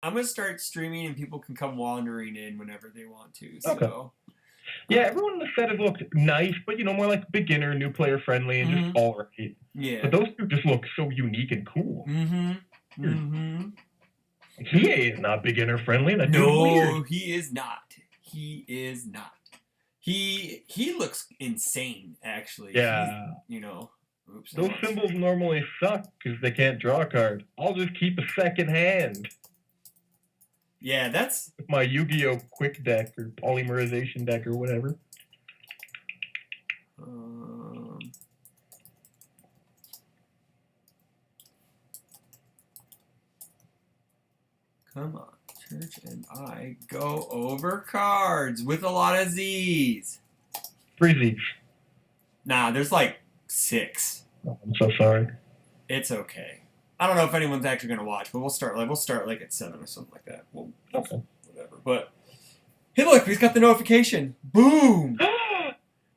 I'm gonna start streaming, and people can come wandering in whenever they want to. Okay. So. Yeah, everyone in the set has looked nice, but more like beginner, new player friendly, and just all right. Yeah. But those two just look so unique and cool. He is not beginner friendly. That dude's weird. No, he is not. He is not. He looks insane, actually. Yeah. Oops. Those symbols normally suck because they can't draw a card. I'll just keep a second hand. Yeah, that's... With my Yu-Gi-Oh! Quick deck or polymerization deck or whatever. Come on, Church and I go over cards with a lot of Z's. 3 Z's. Nah, there's like 6. Oh, I'm so sorry. It's okay. I don't know if anyone's actually gonna watch, but we'll start like at 7 or something like that. Okay. Whatever. But hey, look, he's got the notification. Boom.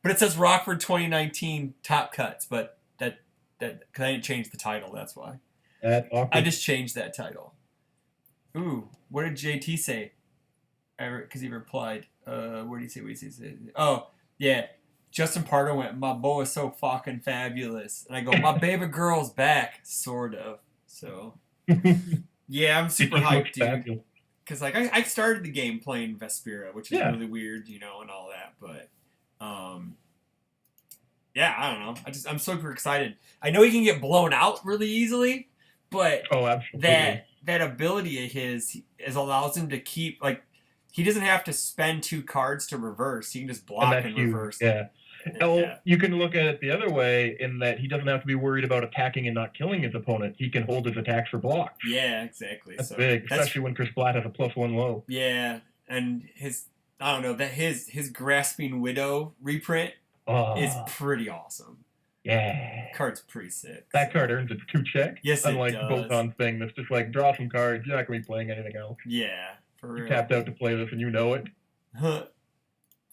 But it says Rockford 2019 Top Cuts, but that because I didn't change the title, that's why. I just changed that title. Ooh, what did JT say? Because he replied. What did he say? What did he say? Oh, yeah. Justin Pardo went, my boy is so fucking fabulous. And I go, my baby girl's back, sort of. So, yeah, I'm super hyped, dude. Because, like, I started the game playing Vespera, which is really weird, and all that. But, yeah, I don't know. I'm super excited. I know he can get blown out really easily, but that ability of his allows him to keep, like, he doesn't have to spend 2 cards to reverse. He can just block and reverse. Yeah. You can look at it the other way in that he doesn't have to be worried about attacking and not killing his opponent. He can hold his attacks for blocks. Yeah, exactly. That's big, especially when Chris Blatt has a +1 low. Yeah, and his Grasping Widow reprint is pretty awesome. Yeah. Card's pretty sick. That card earns its 2 check. Yes, unlike it does. Botan's thing that's just like, draw some cards, you're not going to be playing anything else. Yeah, for real. You tapped out to play this and you know it.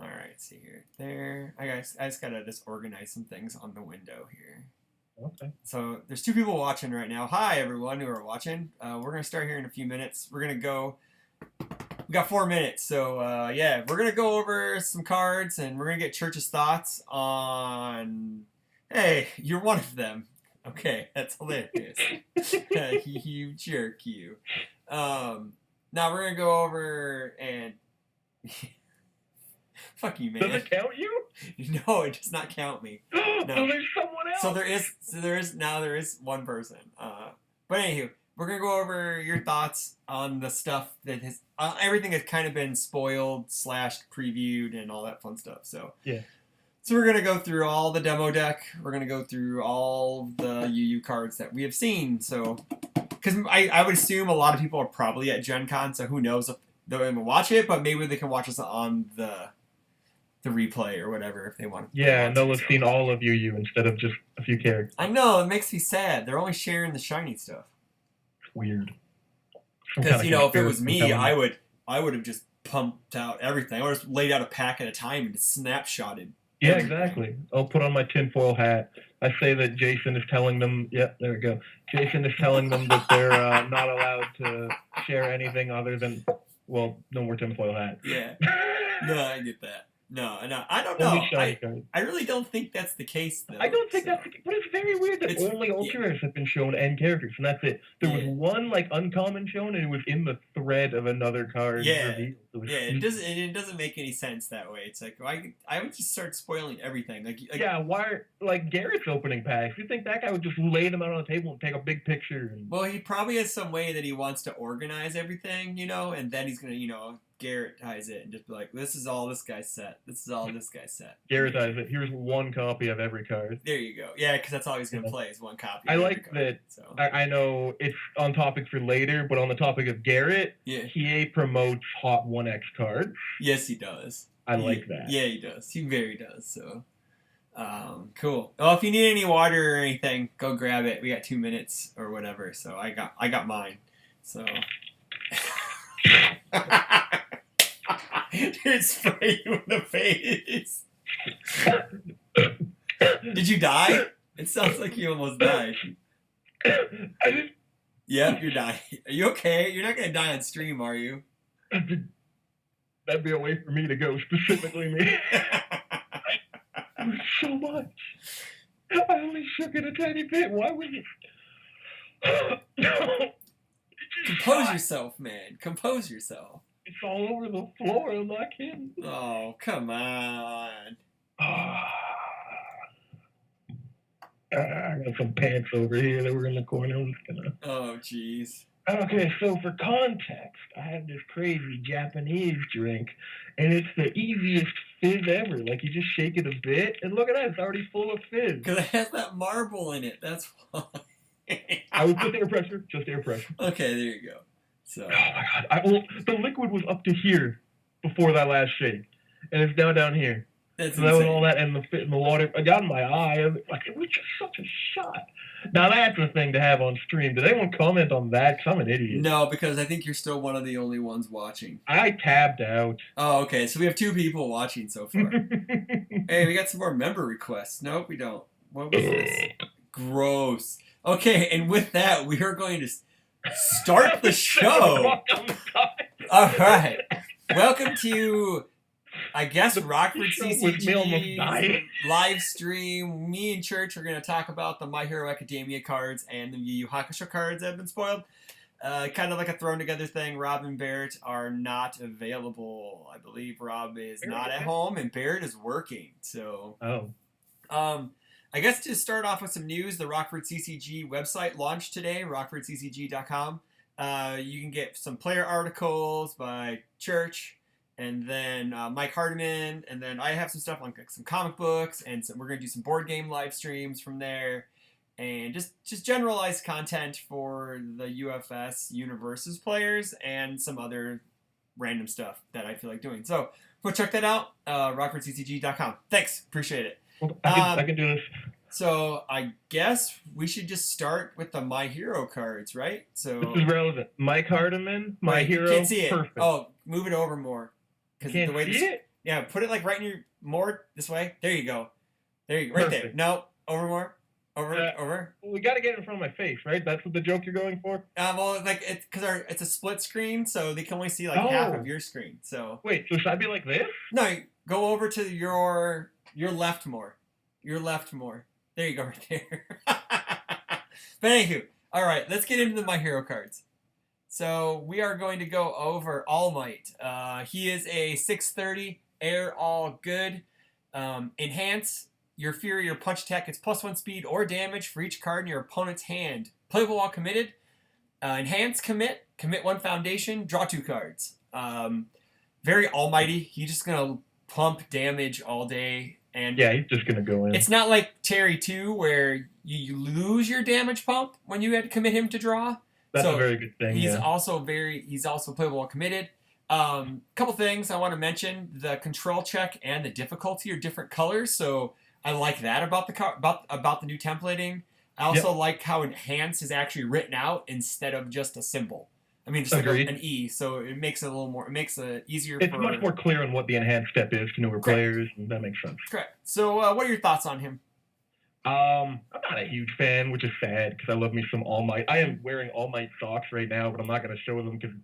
Alright, see here. There. I just gotta organize some things on the window here. Okay. So, there's 2 people watching right now. Hi, everyone who are watching. We're gonna start here in a few minutes. We're gonna go... We got 4 minutes, so, yeah. We're gonna go over some cards, and we're gonna get Church's thoughts on... Hey, you're one of them. Okay, that's hilarious. You jerk, you. Now we're gonna go over and... Fuck you, man. Does it count you? No, it does not count me. No. So there's someone else. So there is one person. But anywho, we're gonna go over your thoughts on the stuff that has everything has kind of been spoiled / previewed and all that fun stuff. So yeah. So we're gonna go through all the demo deck. We're gonna go through all the UU cards that we have seen. So because I would assume a lot of people are probably at Gen Con, so who knows if they'll even watch it, but maybe they can watch us on the replay or whatever if they want. Yeah, and they'll have seen all of UU instead of just a few characters. I know, it makes me sad. They're only sharing the shiny stuff. It's weird. Because if it was me, I would have just pumped out everything. I would have laid out a pack at a time and just snapshotted. Yeah, exactly. I'll put on my tinfoil hat. I say that Jason is telling them. Yeah, there we go. Jason is telling them that they're not allowed to share anything other than, well, no more tinfoil hat. Yeah. No, I get that. No, I don't know. I really don't think that's the case, though. I don't think that's the case, but it's very weird that only ultras have been shown and characters, and that's it. There was one, uncommon shown, and it was in the thread of another card. Yeah, it doesn't make any sense that way. It's like, I would just start spoiling everything. Yeah, why, Garrett's opening packs, you think that guy would just lay them out on the table and take a big picture? Well, he probably has some way that he wants to organize everything, and then he's going to, Garrett-ize it and just be like, this is all this guy's set. This is all this guy's set. Garrett-ize it. Here's one copy of every card. There you go. Yeah, because that's all he's going to play is one copy. I like that. So. I know it's on topic for later, but on the topic of Garrett, he promotes Hot 1X cards. Yes, he does. I like that. Yeah, he does. He very does. So, cool. Well, if you need any water or anything, go grab it. We got 2 minutes or whatever. So I got mine. So. Dude, spray you in the face. Did you die? It sounds like you almost died. Yep, you're dying. Are you okay? You're not gonna die on stream, are you? That'd be a way for me to go, specifically me. So much. I only shook it a tiny bit. Why was it? Compose yourself, man. Compose yourself. It's all over the floor. I'm not kidding. Oh, come on. I got some pants over here that were in the corner. I'm just gonna. Oh, jeez. Okay, so for context, I have this crazy Japanese drink, and it's the easiest fizz ever. Like, you just shake it a bit, and look at that, it's already full of fizz. Because it has that marble in it, that's why. I was just air pressure, Okay, there you go. So. Oh my god, the liquid was up to here before that last shake, and it's now down here. That's so that was all that, and the fit in the water. I got in my eye. Like, it was just such a shot. Now that's a thing to have on stream. Did anyone comment on that? Because I'm an idiot. No, because I think you're still one of the only ones watching. I tabbed out. Oh, okay. So we have 2 people watching so far. Hey, we got some more member requests. Nope, we don't. What was this? Gross. Okay, and with that, we are going to start the show. All right. Welcome to, I guess, Rockford CCG live stream. Me and Church are going to talk about the My Hero Academia cards and the Yu Yu Hakusho cards that have been spoiled. Kind of like a thrown together thing. Rob and Barrett are not available. I believe Rob is not at home and Barrett is working. So, I guess to start off with some news, the Rockford CCG website launched today, rockfordccg.com. You can get some player articles by Church, and then Mike Hardiman, and then I have some stuff on some comic books, and we're going to do some board game live streams from there, and just generalized content for the UFS Universes players, and some other random stuff that I feel like doing. So go check that out, rockfordccg.com. Thanks, appreciate it. I can do this. So I guess we should just start with the My Hero cards, right? So this is relevant. Mike Hardiman, My Hero. Can't see it. Perfect. Oh, move it over more. Can't see it? Yeah, put it like right in your more this way. There you go. There you go. Right Perfect. there. No, over more. Over. We got to get it in front of my face, right? That's what the joke you're going for. Well, like it's because it's a split screen, so they can only see like half of your screen. So wait, so should I be like this? No, go over to your left more. Your left more. There you go, right there. But anywho, all right, let's get into the My Hero cards. So we are going to go over All Might. He is a 630 air all good. Enhance your fury or punch attack gets +1 speed or damage for each card in your opponent's hand. Playable while committed. Enhance commit 1 foundation, draw 2 cards. Very almighty. He's just gonna pump damage all day. And yeah, he's just going to go in. It's not like Terry 2 where you lose your damage pump when you had to commit him to draw. That's a very good thing. He's also playable while committed. Couple things I want to mention: the control check and the difficulty are different colors, so I like that about the new templating. I also like how enhance is actually written out instead of just a symbol. I mean, just like an E, so it makes it a little more. It makes it easier. It's much more clear on what the enhanced step is to newer players, and that makes sense. Correct. So, what are your thoughts on him? I'm not a huge fan, which is sad because I love me some All Might. I am wearing All Might socks right now, but I'm not going to show them because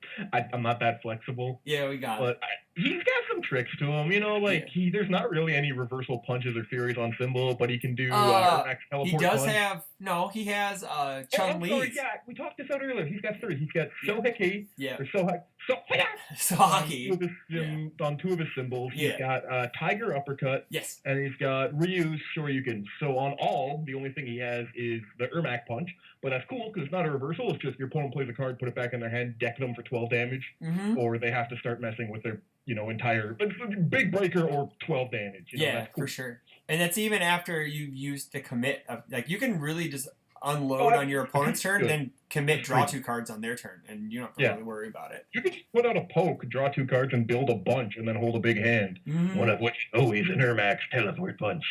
I'm not that flexible. Yeah, we got it. But he's got some tricks to him, you know. Like there's not really any reversal punches or furies on symbol, but he can do max teleport. He does punch. He has Chun Li. Yeah, we talked this out earlier. He's got 3. He's got Soheki. Yeah. Or Sohaki. On 2 of his symbols. He's got Tiger Uppercut. Yes. And he's got Ryu's Shoryuken. So on all, the only thing he has is the Ermac Punch. But that's cool because it's not a reversal. It's just your opponent plays a card, put it back in their hand, deck them for 12 damage. Mm-hmm. Or they have to start messing with their entire big breaker or 12 damage. That's cool. For sure. And that's even after you've used the commit of, like, you can really just unload on your opponent's turn, then commit, draw 2 cards on their turn, and you don't have to really worry about it. You can just put out a poke, draw 2 cards, and build a bunch, and then hold a big hand. Mm-hmm. One of which always an Ermax teleport punch.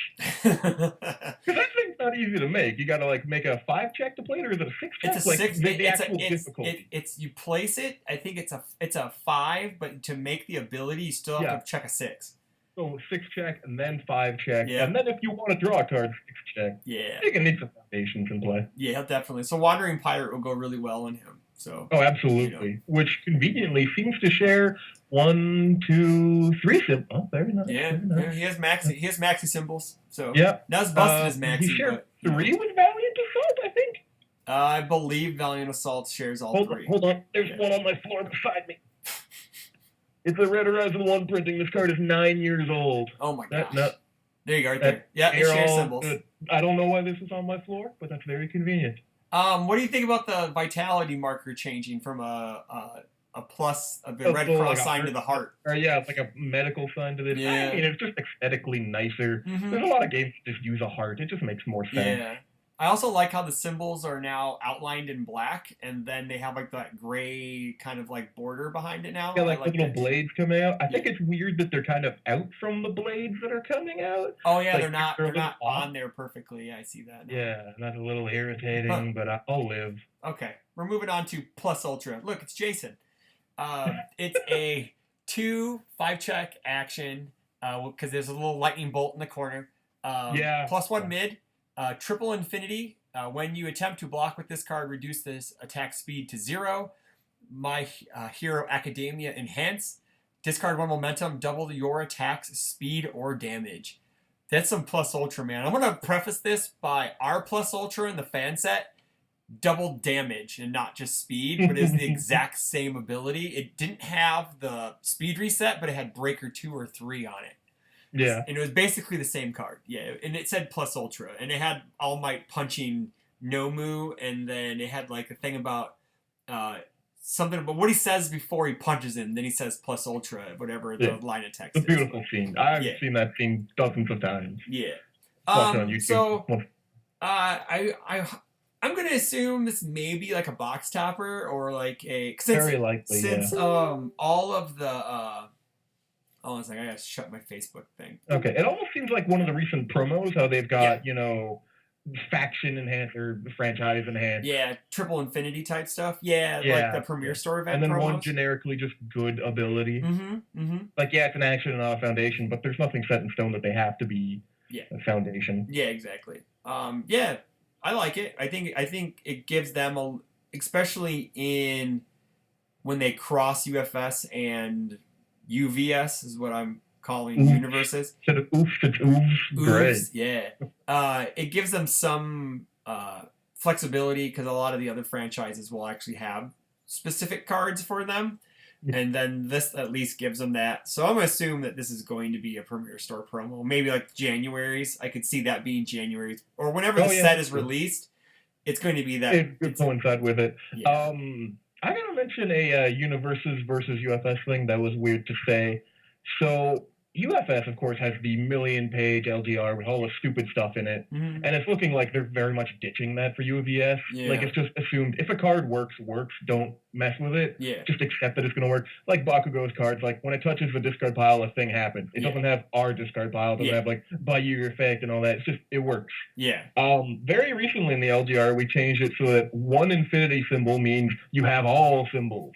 Because that thing's not easy to make. You got to make a 5 check to play it, or is it a 6 check? It's a 6. The actual difficulty. It's you place it. I think it's a 5, but to make the ability, you still have to check a 6. So 6-check and then 5-check. Yeah. And then if you want to draw a card, 6-check. Yeah. You can need some foundations in play. Yeah, definitely. So Wandering Pirate will go really well on him. So. Oh, absolutely. You know. Which conveniently seems to share 1, 2, 3 symbols. Oh, very nice. Yeah, very nice. Yeah, he has maxi symbols. So yeah, not as busted as maxi. He shared 3 with Valiant Assault, I think. I believe Valiant Assault shares all 3. Hold on. There's one on my floor beside me. It's a Red Horizon 1 printing. This card is 9 years old. Oh my gosh. There you go, right there. Yeah, it shares symbols. Good. I don't know why this is on my floor, but that's very convenient. What do you think about the vitality marker changing from a plus, the red cross sign to the heart? Or yeah, it's like a medical sign to this. Yeah. I mean, it's just aesthetically nicer. There's a lot of games that just use a heart. It just makes more sense. Yeah. I also like how the symbols are now outlined in black, and then they have like that gray kind of like border behind it now. Yeah, like little blades coming out. I think it's weird that they're kind of out from the blades that are coming out. Oh yeah, like, they're not on there perfectly. Yeah, I see that now. Yeah, that's a little irritating, but I'll live. Okay, we're moving on to Plus Ultra. Look, it's Jason. It's a 2 5-check action because there's a little lightning bolt in the corner. +1 mid. Triple Infinity. When you attempt to block with this card, reduce this attack speed to 0. My Hero Academia Enhance. Discard 1 momentum. Double your attack's speed or damage. That's some Plus Ultra, man. I'm going to preface this by our Plus Ultra in the fan set. Double damage and not just speed, but is the exact same ability. It didn't have the speed reset, but it had Breaker 2 or 3 on it. Yeah. And it was basically the same card. Yeah. And it said Plus Ultra. And it had All Might punching Nomu. And then it had like a thing about something about what he says before he punches him. Then he says Plus Ultra, whatever the line of text is. It's a beautiful scene. I've seen that scene dozens of times. Yeah. On YouTube. So I'm going to assume this may be like a box topper or like a... Very likely, Since all of the... Hold on a second, I gotta shut my Facebook thing. Okay, it almost seems like one of the recent promos, how they've got, faction enhancer, franchise enhanced. Yeah, Triple Infinity type stuff. Yeah, like the Premier Store event. And then promos. One generically just good ability. Mm-hmm. Like, it's an action and not a foundation, but there's nothing set in stone that they have to be a foundation. Yeah, exactly. Yeah, I like it. I think it gives them especially in when they cross UFS and UVS is what I'm calling universes. Instead of oofs, it's oofs. Great. Yeah. It gives them some flexibility because a lot of the other franchises will actually have specific cards for them. And then this at least gives them that. So I'm going to assume that this is going to be a Premier Store promo. Maybe like January's. I could see that being January's. Or whenever the set is released, it's going to be that. It could coincide with it. Yeah. I gotta mention a Universes versus UFS thing that was weird to say. So UFS, of course, has the million-page LGR with all the stupid stuff in it, and it's looking like they're very much ditching that for UVS. Yeah. Like, it's just assumed if a card works, don't mess with it. Yeah. Just accept that it's going to work. Like Bakugo's cards, like, when it touches the discard pile, a thing happens. It doesn't have our discard pile. It doesn't have, like, Bayou effect and all that. It's just, it works. Yeah. Very recently in the LGR, we changed it so that 1 infinity symbol means you have all symbols.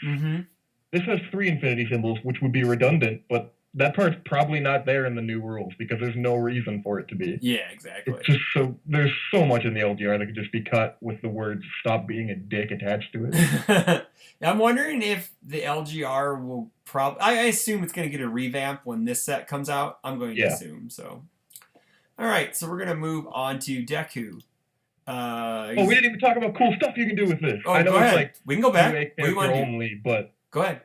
This has 3 infinity symbols, which would be redundant, but that part's probably not there in the new rules because there's no reason for it to be. Yeah, exactly. It's just there's so much in the LGR that could just be cut with the words "stop being a dick" attached to it. I'm wondering if the LGR will I assume it's going to get a revamp when this set comes out. I'm going to assume so. All right, so we're going to move on to Deku. We didn't even talk about cool stuff you can do with this. Oh, I know go ahead. It's like we can go back. What do you want only, but go ahead.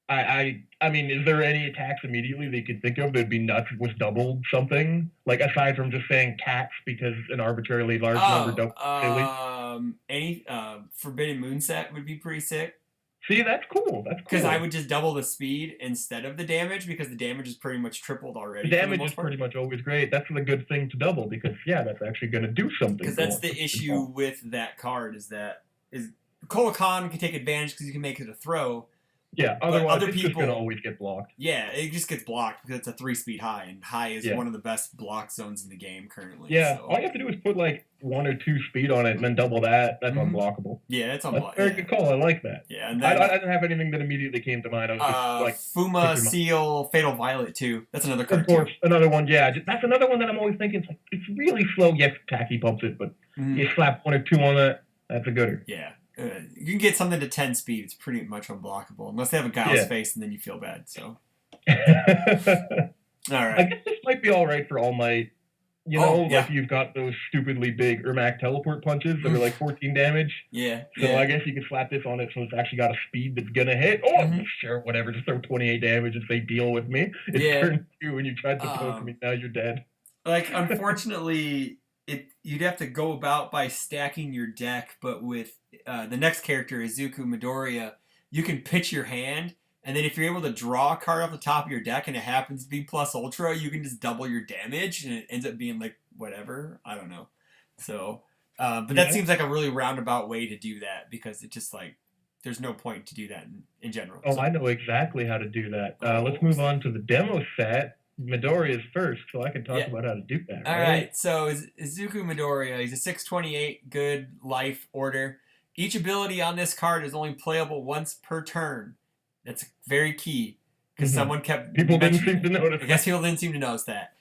I mean, is there any attacks immediately that you could think of that'd be nuts if it was doubled something? Like, aside from just saying cats because an arbitrarily large number don't silly? Any Forbidden Moon set would be pretty sick. See, that's cool. That's cool. Because I would just double the speed instead of the damage because the damage is pretty much tripled already. The damage is pretty much always great. That's the good thing to double because, that's actually going to do something. Because that's the issue with that card is Kolokan can take advantage because you can make it a throw. Yeah, But otherwise other it's just going to people, always get blocked. yeah, it just gets blocked because it's a 3-speed high, and high is Yeah. one of the best block zones in the game currently. Yeah, So. all you have to do is put like 1 or 2 speed on it and then double that. That's unblockable. Yeah, it's That's unblockable. a very good call. I like that. Yeah, and then I didn't have anything that immediately came to mind. I was just like Fuma Seal Fatal Violet too. That's another card. Of course, another one. Yeah, that's another one that I'm always thinking. It's really slow. Yes, tacky pumps it, but you slap 1 or 2 on that. That's a gooder. Yeah. You can get something to 10 speed. It's pretty much unblockable. Unless they have a Guile's face, and then you feel bad. So. All right. I guess this might be all right for All Might. You know, like you've got those stupidly big Ermac teleport punches that are like 14 damage. Yeah. So I guess you could slap this on it so it's actually got a speed that's going to hit. Oh, sure, whatever. Just throw 28 damage and say deal with me. It's turn 2 and you tried to poke me. Now you're dead. Like, unfortunately, you'd have to go about by stacking your deck, but with the next character, Izuku Midoriya, you can pitch your hand, and then if you're able to draw a card off the top of your deck and it happens to be plus ultra, you can just double your damage, and it ends up being like whatever. I don't know. So, but that seems like a really roundabout way to do that, because it just like there's no point to do that in general. Oh, so, I know exactly how to do that. Let's move on to the demo set. Midoriya is first, so I can talk about how to do that. All right. So Izuku Midoriya, he's a 628 good life order. Each ability on this card is only playable once per turn. That's very key, because someone kept people didn't seem to notice. I guess people didn't seem to notice that.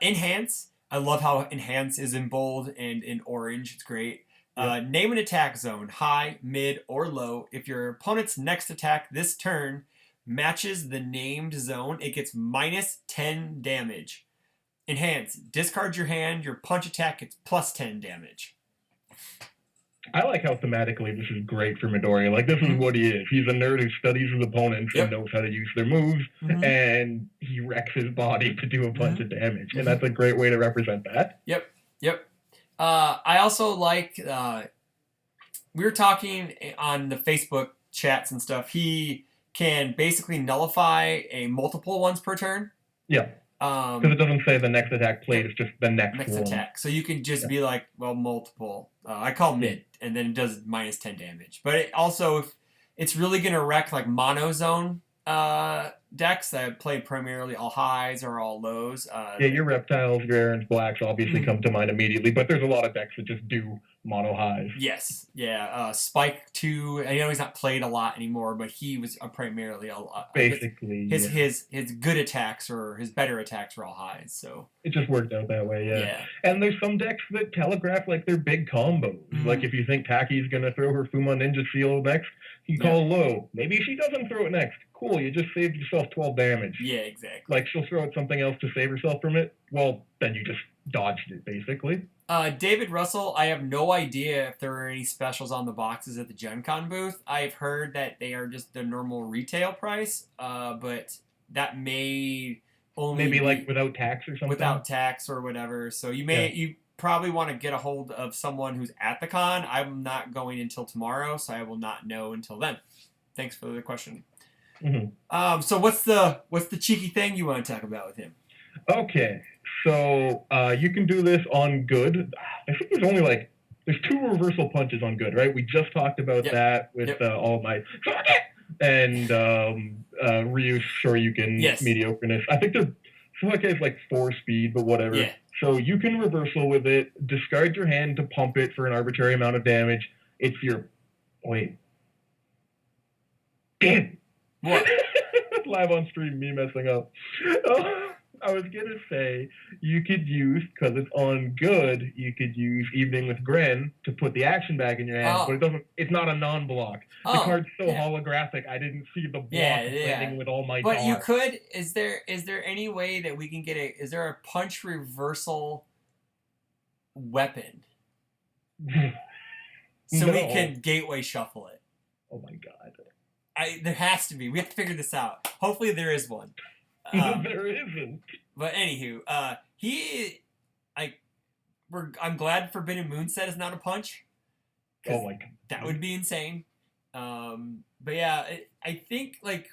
Enhance. I love how Enhance is in bold and in orange. It's great. Name an attack zone, high, mid, or low. If your opponent's next attack this turn matches the named zone, it gets minus 10 damage. Enhance. Discard your hand. Your punch attack gets plus 10 damage. I like how thematically this is great for Midoriya. Like, this is what he is. He's a nerd who studies his opponents and knows how to use their moves, and he wrecks his body to do a bunch of damage. And that's a great way to represent that. Yep. I also like, we were talking on the Facebook chats and stuff, he can basically nullify a multiple once per turn. Yeah. Because it doesn't say the next attack played, it's just the next one. Attack. So you can just be like, well, multiple. I call mid, and then it does minus 10 damage. But it also, if it's really going to wreck like monozone decks that play primarily all highs or all lows. Your reptiles, your Aaron's Blacks obviously come to mind immediately, but there's a lot of decks that just do mono highs. Yes, Spike 2. I know he's not played a lot anymore, but he was primarily basically his good attacks or his better attacks were all highs. So it just worked out that way. Yeah. And there's some decks that telegraph like their big combos. Like if you think Taki's gonna throw her Fuma Ninja Seal next, you call low. Maybe she doesn't throw it next. Cool, you just saved yourself 12 damage. Yeah, exactly. Like she'll throw out something else to save herself from it. Well, then you just dodged it basically. David Russell, I have no idea if there are any specials on the boxes at the Gen Con booth. I've heard that they are just the normal retail price, but that may only maybe like without tax or something. Without tax or whatever. So you probably want to get a hold of someone who's at the con. I'm not going until tomorrow, so I will not know until then. Thanks for the question. So what's the cheeky thing you want to talk about with him? Okay, so you can do this on good. I think there's 2 reversal punches on good, right? We just talked about that with All Might. And Ryu's Shoryuken mediocreness. I think it's like 4 speed, but whatever. Yeah. So you can reversal with it, discard your hand to pump it for an arbitrary amount of damage. It's your... Wait. Damn! What? Live on stream, me messing up. I was going to say, you could use, because it's on good, you could use Evening with Gren to put the action back in your hand, but it's not a non-block. The card's so holographic, I didn't see the block landing with All Might. But you could, is there any way that we can get is there a punch reversal weapon? So we can gateway shuffle it. Oh my god. There has to be. We have to figure this out. Hopefully there is one. There isn't. But anywho, I'm glad Forbidden Moonset is not a punch. Oh my god. That would be insane. But yeah, I think like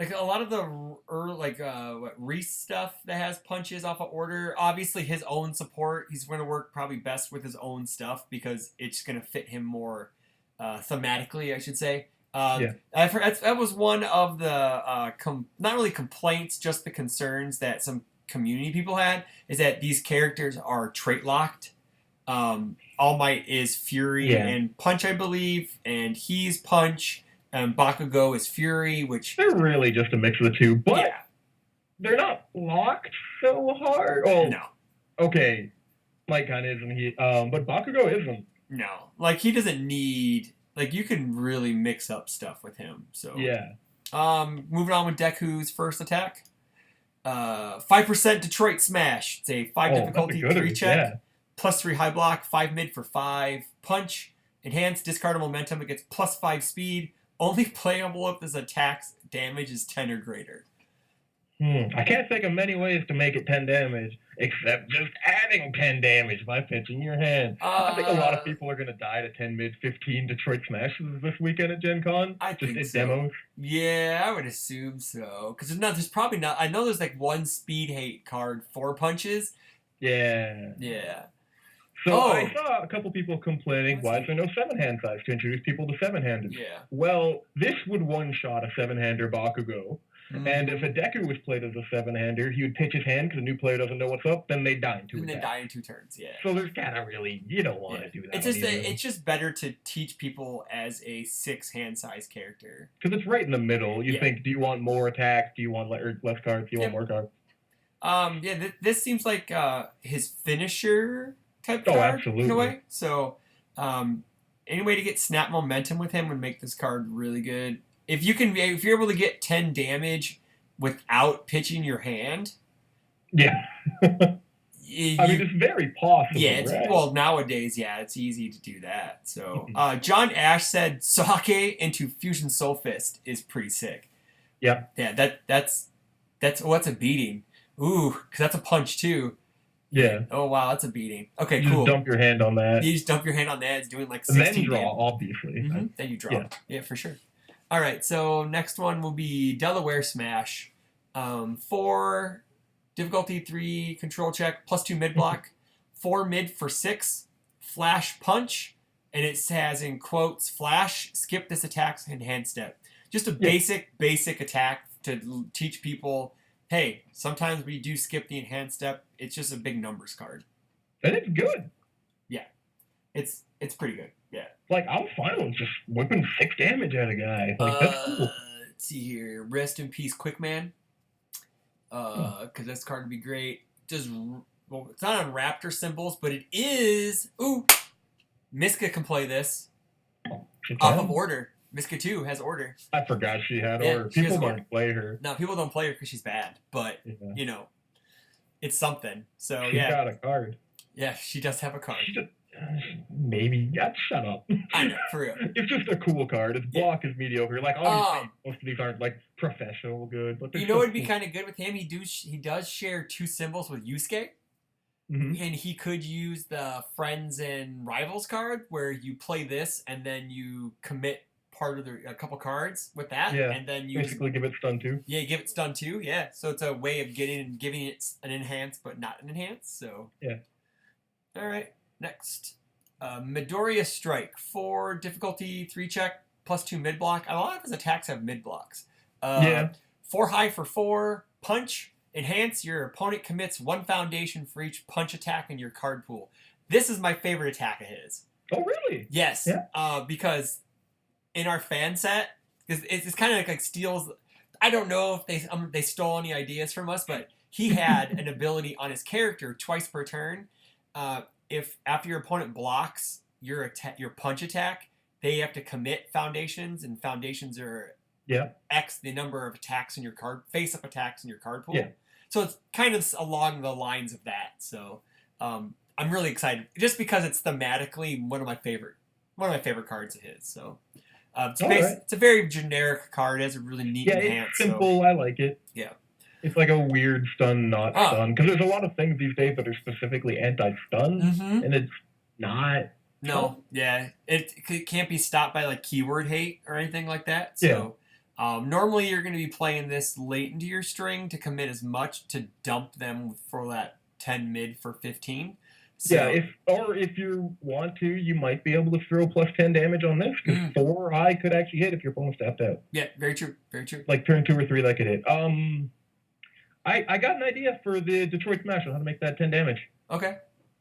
a lot of the Reese stuff that has punches off of order. Obviously, his own support. He's going to work probably best with his own stuff because it's going to fit him more thematically, I should say. I've heard that was one of the not really complaints, just the concerns that some community people had, is that these characters are trait locked. All Might is Fury and Punch, I believe, and he's Punch, and Bakugo is Fury, which they're really just a mix of the two, but they're not locked so hard. Oh no, okay, Might kind of isn't he? But Bakugo isn't. No, like he doesn't need. Like you can really mix up stuff with him. So yeah. Moving on with Deku's first attack. 5% Detroit Smash. It's a 5 difficulty 3 check. +3 high block, 5 mid for 5. Punch. Enhanced discard of momentum. It gets +5 speed. Only playable if this attack's damage is 10 or greater. I can't think of many ways to make it 10 damage, except just adding 10 damage by pitching your hand. I think a lot of people are going to die to 10 mid 15 Detroit Smashes this weekend at Gen Con. I just think so. Demos. Yeah, I would assume so. Because there's probably not. I know there's like one speed hate card for punches. Yeah. Yeah. So I saw a couple people complaining, why is there no 7-hand size to introduce people to 7-handed? Yeah. Well, this would one-shot a 7-hander Bakugo. And if a Deku was played as a 7-hander, he would pitch his hand because a new player doesn't know what's up, then they die in 2 attacks. They die in 2 turns, yeah. So there's kind of really, you don't want to do that. It's just better to teach people as a 6-hand size character. Because it's right in the middle. You think, do you want more attacks? Do you want less cards? Do you want more cards? This seems like his finisher type card absolutely. In a way. So any way to get snap momentum with him would make this card really good. If you're able to get 10 damage without pitching your hand, it's very possible. Yeah, right? Well, nowadays, it's easy to do that. So, John Ash said Sake into Fusion Soul Fist is pretty sick. Yeah. Yeah, that's a beating. Ooh, because that's a punch too. Yeah. Oh wow, that's a beating. Okay, you cool. Just dump your hand on that. You just dump your hand on that. It's doing like 16 then draw, damage. Obviously. Then you draw. Yeah, for sure. All right, so next one will be Delaware Smash. 4 difficulty 3 control check +2 mid block, 4 mid for 6 flash punch, and it has in quotes flash skip this attack's hand step. Just a basic attack to teach people, hey, sometimes we do skip the enhanced step. It's just a big numbers card. And it's good. Yeah, it's pretty good. Yeah. Like, I'm fine with just whipping 6 damage at a guy. Like, that's cool. Let's see here. Rest in peace, Quickman. Because this card would be great. It's not on Raptor symbols, but it is. Ooh! Miska can play this. Off of order. Miska 2 has order. I forgot she had order. People don't play her. No, people don't play her because she's bad. But, it's something. So, She's got a card. Yeah, she does have a card. Maybe. Shut up. I know, for real. It's just a cool card. Its block is mediocre. Like, obviously, most of these aren't, like, professional good. But what would be kind of good with him? He does share 2 symbols with Yusuke. And he could use the Friends and Rivals card, where you play this, and then you commit part of a couple cards with that. Yeah, and then you basically give it stun too. Yeah, give it stun too. Yeah, so it's a way of giving it an enhance, but not an enhance. So yeah. All right. Next, Midoriya Strike, 4 difficulty 3 check +2 mid block. A lot of his attacks have mid blocks. 4 high for 4 punch. Enhance. Your opponent commits 1 foundation for each punch attack in your card pool. This is my favorite attack of his. Oh really? Yes. Yeah. Because in our fan set, it's kind of like steals. I don't know if they stole any ideas from us, but he had an ability on his character twice per turn. If after your opponent blocks your punch attack, they have to commit foundations, and foundations are X the number of attacks in your card face-up attacks in your card pool. Yeah. So it's kind of along the lines of that. So I'm really excited just because it's thematically one of my favorite cards of his. So it's a very generic card. It has a really neat enhance. It's simple. So. I like it. Yeah. It's like a weird stun, not stun. Because there's a lot of things these days that are specifically anti-stun, and it's not. No, yeah. It can't be stopped by like keyword hate or anything like that. So normally you're going to be playing this late into your string to commit as much to dump them for that 10 mid for 15. So, yeah, if you want to, you might be able to throw plus 10 damage on this, because 4 high could actually hit if your opponent's tapped out. Yeah, very true, very true. Like turn 2 or 3 that could hit. I got an idea for the Detroit Smash on how to make that 10 damage. Okay.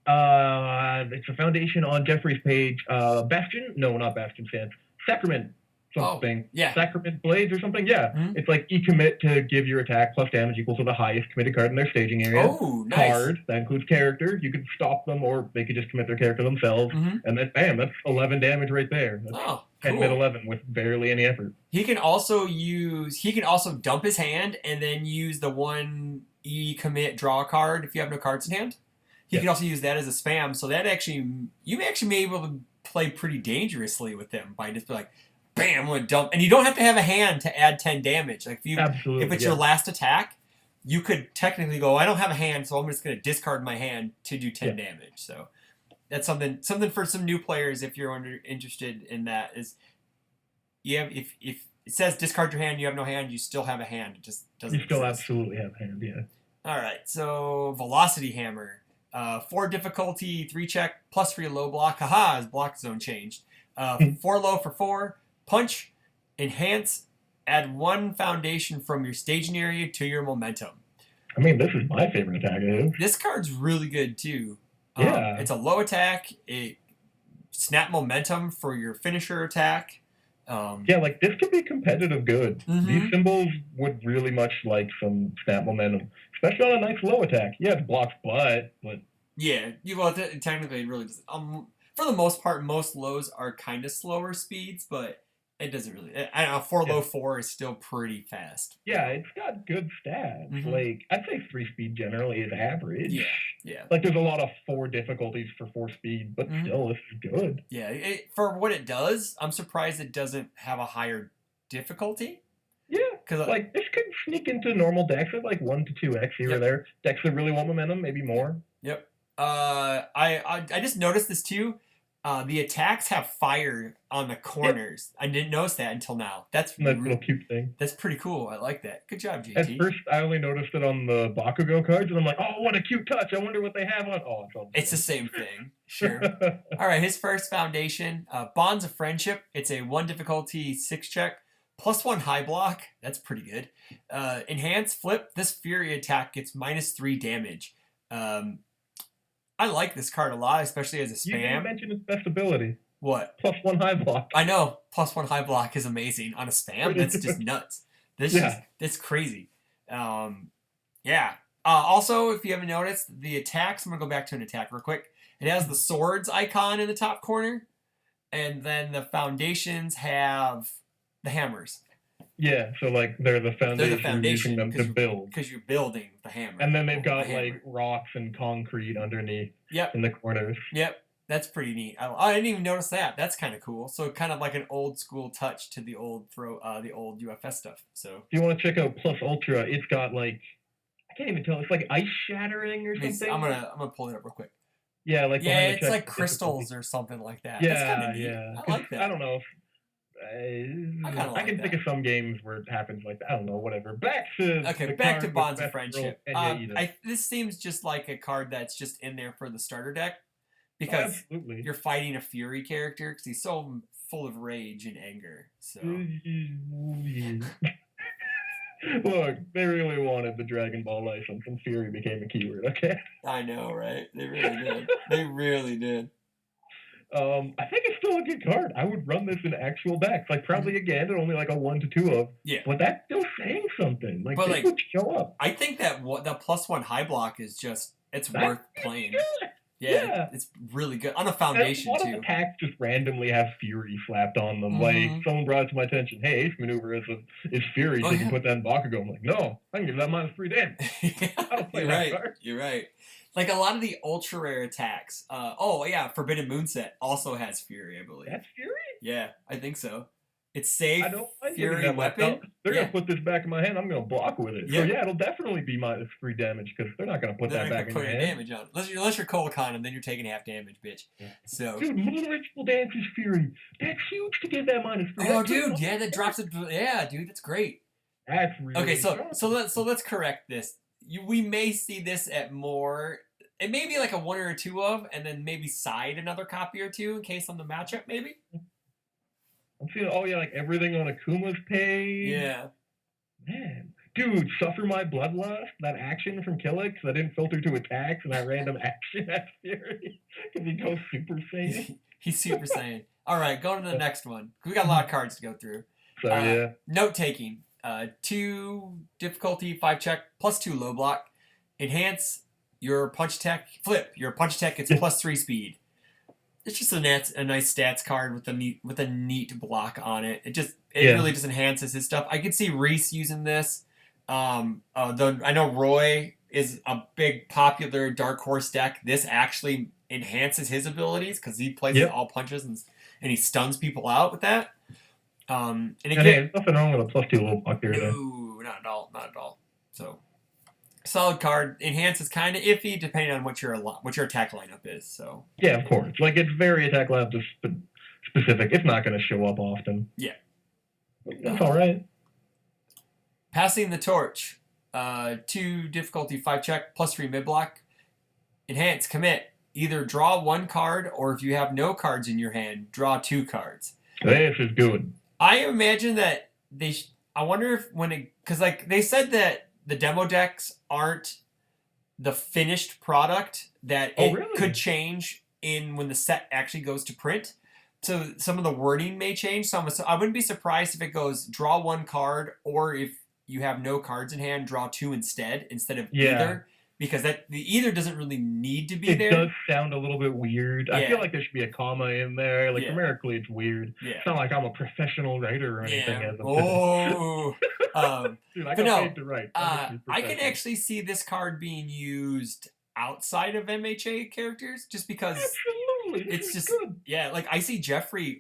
It's a foundation on Jeffrey's page. Bastion? No, not Bastion Sands. Sacrament something. Oh, yeah. Sacrament Blades or something? Yeah. It's like you commit to give your attack plus damage equal to the highest committed card in their staging area. Oh, nice. Card, that includes character. You could stop them, or they could just commit their character themselves. And then, bam, that's 11 damage right there. That's 10 cool. mid 11 with barely any effort. He can also dump his hand and then use the 1 commit draw card if you have no cards in hand. He can also use that as a spam, so that you may actually be able to play pretty dangerously with him by just be like, bam, I'm gonna dump, and you don't have to have a hand to add 10 damage. Like if it's your last attack, you could technically go, I don't have a hand, so I'm just gonna discard my hand to do 10 damage. So that's something for some new players if you're interested in that. Is if it says discard your hand, you have no hand, you still have a hand. It just doesn't. You still exist. absolutely have a hand, yeah. All right, so Velocity Hammer. 4 difficulty, 3 check, plus 3 low block. Haha, his block zone changed. 4 low for 4. Punch, enhance, add 1 foundation from your staging area to your momentum. I mean, this is my favorite attack. This card's really good too. Yeah. It's a low attack. It snap momentum for your finisher attack. Yeah, like this could be competitive good. These symbols would really much like some snap momentum, especially on a nice low attack. Yeah, it blocks but yeah, technically it really does. For the most part, most lows are kind of slower speeds, but it doesn't really. I don't know. 4 low 4 is still pretty fast. Yeah, it's got good stats. Like I'd say 3 speed generally is average. Yeah. Like there's a lot of 4 difficulties for 4 speed, but still this is good. Yeah, for what it does, I'm surprised it doesn't have a higher difficulty. Yeah, because like this could sneak into normal decks with like 1 to 2x here or there. Decks that really want momentum, maybe more. Yep. I just noticed this too. The attacks have fire on the corners. I didn't notice that until now. That's little cute thing. That's pretty cool. I like that. Good job, JT. At first, I only noticed it on the Bakugo cards, and I'm like, oh, what a cute touch. I wonder what they have on. Oh, it's the same thing. Sure. All right, his first foundation, Bonds of Friendship. It's a 1 difficulty 6 check, plus 1 high block. That's pretty good. Enhance, flip. This Fury attack gets -3 damage. I like this card a lot, especially as a spam. You didn't mention its best ability. What? Plus 1 high block. I know. Plus 1 high block is amazing. On a spam, that's just nuts. That's crazy. Yeah. Also, if you haven't noticed, the attacks, I'm going to go back to an attack real quick. It has the swords icon in the top corner, and then the foundations have the hammers. Yeah, so like they're the foundation, you're using them to build. Because you're building the hammer. And then they've got like rocks and concrete underneath in the corners. Yep, that's pretty neat. I didn't even notice that. That's kind of cool. So kind of like an old school touch to the old UFS stuff. So if you want to check out Plus Ultra, it's got like, I can't even tell, it's like ice shattering or something. I'm gonna pull it up real quick. Yeah, like it's like crystals or something like that. Yeah, that's kind of neat. I like that. I don't know. I can think of some games where it happens like that. I don't know, whatever. Back to Bonds of Friendship. This seems just like a card that's just in there for the starter deck because you're fighting a Fury character because he's so full of rage and anger. So look, they really wanted the Dragon Ball license, and Fury became a keyword. Okay, I know, right? They really did. They really did. I think it's still a good card. I would run this in actual decks. Like probably again, only like a 1 to 2 of. Yeah. But that's still saying something. Like this would show up. I think that the plus 1 high block is just worth playing. Yeah, it's really good on a foundation too. A lot of attacks just randomly have Fury slapped on them. Like someone brought it to my attention. Hey, Ace Maneuver is Fury. So you can put that in Bakugo. I'm like, no, I can give that -3 damage. I don't play that card. You're right. Like a lot of the ultra rare attacks. Forbidden Moonset also has Fury, I believe. That's Fury? Yeah, I think so. It's safe. I don't mind Fury weapon. They're gonna put this back in my hand. I'm gonna block with it. So yeah, it'll definitely be -3 damage because they're not gonna put that back in your hand. Damage on it. Unless you're Cold Con, and then you're taking half damage, bitch. Yeah. So dude, Moon Ritual Dance is Fury. That's huge to get that -3. Oh, dude, yeah, that drops it. Yeah, dude, that's great. That's really okay. So let's correct this. We may see this at more it may be like a 1 or a 2 of, and then maybe side another copy or 2 in case on the matchup, maybe. I'm seeing, like everything on Akuma's page. Yeah. Man. Dude, Suffer My Bloodlust, that action from Killix that didn't filter to attacks and that random action at Fury. Because he goes Super Saiyan. He's Super Saiyan. All right, going to the next one. We got a lot of cards to go through. So, yeah. Note taking. 2 difficulty, 5 check, plus 2 low block. Enhance your punch attack. Flip. Your punch attack gets plus 3 speed. It's just a nice stats card with a neat block on it. It really just enhances his stuff. I could see Reese using this. I know Roy is a big popular Dark Horse deck. This actually enhances his abilities because he plays all punches and he stuns people out with that. There's nothing wrong with a plus 2 low block here. No, not at all. So solid card. Enhance is kind of iffy depending on what your attack lineup is. So yeah, of course. Like it's very attack lineup specific. It's not going to show up often. Yeah, that's all right. Passing the torch. 2 difficulty, 5 check, plus 3 mid block. Enhance, commit. Either draw 1 card, or if you have no cards in your hand, draw 2 cards. This is good. I imagine that I wonder if because like they said that the demo decks aren't the finished product, that could change when the set actually goes to print. So some of the wording may change. So I wouldn't be surprised if it goes draw 1 card, or if you have no cards in hand, draw 2 instead of either. Because the either doesn't really need to be there. It does sound a little bit weird. I feel like there should be a comma in there. Like numerically, it's weird. Yeah. It's not like I'm a professional writer or anything. As dude, I got paid to write. I can actually see this card being used outside of MHA characters, just because it's just good. Yeah. Like I see Jeffrey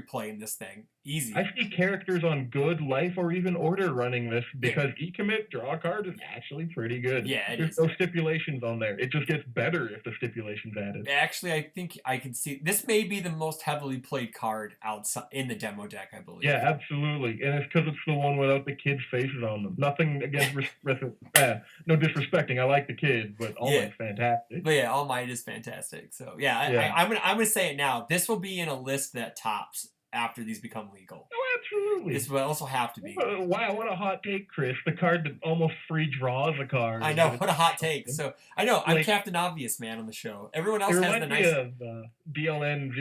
playing this thing easy. I see characters on Good Life or even Order running this because e-commit draw card is actually pretty good. Yeah, there's no stipulations on there. It just gets better if the stipulations added. Actually, I think I can see this may be the most heavily played card outside in the demo deck, I believe. Yeah, absolutely, and it's because it's the one without the kids' faces on them. Nothing against no disrespecting. I like the kid, but All Might's fantastic. But yeah, All Might is fantastic. So yeah, I'm gonna say it now. This will be in a list that tops after these become legal. Oh, absolutely. This will also have to be. Wow, what a hot take, Chris. The card that almost free draws a card. I know, what a hot take. So, I know, I'm Captain Obvious Man on the show. Everyone else has the nice... It reminds me of DLN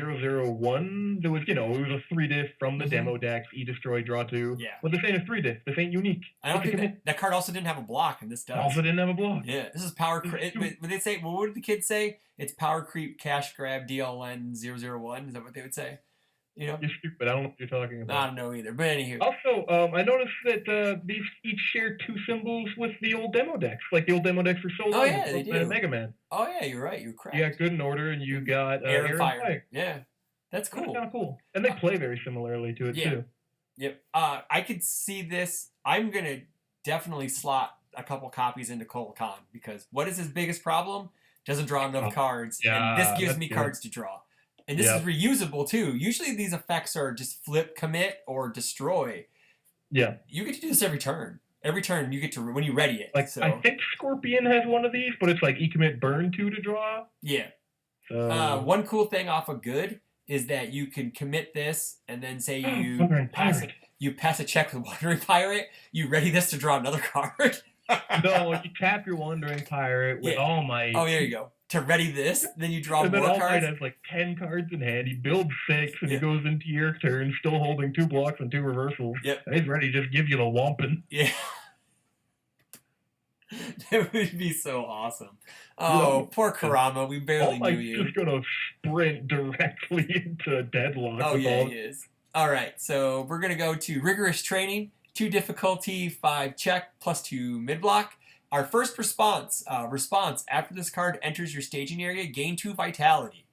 001. There was, it was a 3-diff from the demo decks, E-Destroy, Draw 2. Yeah. But this ain't a 3-diff. This ain't unique. I don't think that card also didn't have a block, and this does. Also didn't have a block. Yeah, this is power creep. What did the kids say? It's power creep, cash grab, DLN 001. Is that what they would say? You're stupid. I don't know what you're talking about. I don't know either. But anywho. Also, I noticed that these each share 2 symbols with the old demo decks, like the old demo decks for Soul. Oh yeah, they do. Mega Man. Oh yeah, you're right. You're correct. You got Good and Order, and you got Air and Fire. Yeah, that's cool. That's kind of cool, and they play very similarly to it too. Yep. I could see this. I'm gonna definitely slot a couple copies into Cole Khan because what is his biggest problem? Doesn't draw enough cards, and this gives me cards to draw. And this is reusable too. Usually these effects are just flip, commit, or destroy. Yeah. You get to do this every turn. Every turn you get to, when you ready it. Like, so. I think Scorpion has one of these, but it's like e-commit burn 2 to draw. Yeah. One cool thing off of Good is that you can commit this and then say you pass a check with Wandering Pirate, you ready this to draw another card. No, you tap your Wandering Pirate with All Might. Oh, there you go. To ready this, then you draw more cards. All Might has like 10 cards in hand. He builds 6, and he goes into your turn, still holding 2 blocks and 2 reversals. Yep. And he's ready to just give you the Wampin. Yeah. That would be so awesome. Oh, poor Karama. We barely knew you. All Might's just going to sprint directly into Deadlock. Oh, yeah, he is. All right, so we're going to go to Rigorous Training. 2 difficulty, 5 check, plus 2 mid-block. Our first response after this card enters your staging area, gain 2 vitality.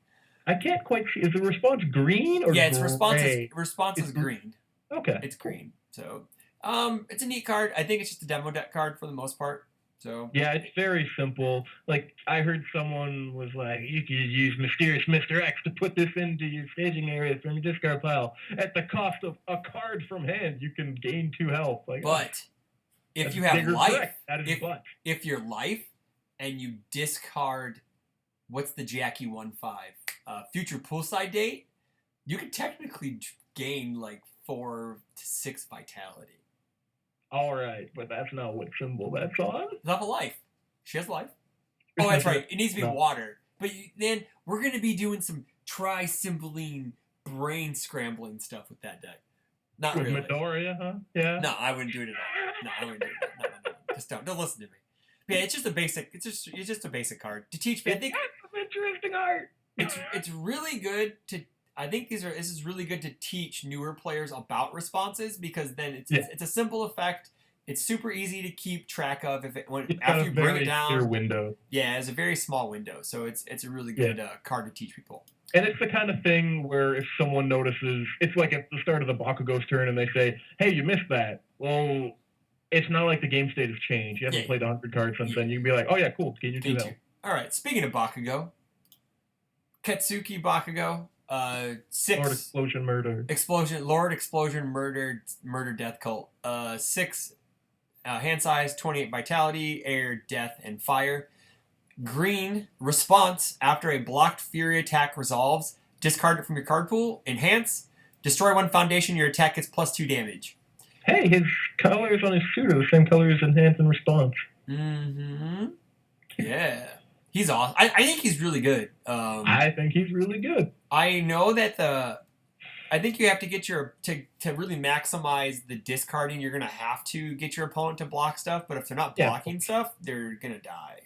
I can't quite see. Is the response green or its response is green. Okay. It's green. So, it's a neat card. I think it's just a demo deck card for the most part. So yeah, it's very simple. Like I heard someone was like, you could use Mysterious Mr. X to put this into your staging area from your discard pile. At the cost of a card from hand, you can gain 2 health. Like, but if you have life, if your life and you discard what's the Jackie 1/5 future poolside date, you could technically gain like 4 to 6 vitality. All right, but that's not what symbol that's on. Not a life. She has life. Oh, that's right. It needs to be water. But then we're going to be doing some tri-symboline brain scrambling stuff with that deck. Not with really. Midoriya, huh? Yeah. No, I wouldn't do it at all. No, I wouldn't do it. No. Just don't listen to me. But yeah, it's just a basic. It's just a basic card to teach me. I think it's an interesting art. It's really good to. I think this is really good to teach newer players about responses, because then it's a simple effect. It's super easy to keep track of after you bring it down. Clear window. Yeah, it's a very small window, so it's a really good card to teach people. And it's the kind of thing where if someone notices, it's like at the start of the Bakugo's turn and they say, hey, you missed that. Well, it's not like the game state has changed. You haven't played 100 cards since then. You can be like, oh yeah, cool. Can you do that? All right, speaking of Bakugo, Katsuki Bakugo, 6... Lord Explosion Murder. Lord Explosion Murder Death Cult. 6 hand size, 28 vitality, air, death, and fire. Green, response, after a blocked fury attack resolves, discard it from your card pool. Enhance, destroy 1 foundation, your attack gets +2 damage. Hey, his colors on his suit are the same color as Enhance and Response. Mm-hmm. Yeah. He's awesome. I think he's really good. I think he's really good. I know that I think you have to get to really maximize the discarding, you're going to have to get your opponent to block stuff, but if they're not blocking stuff, they're going to die.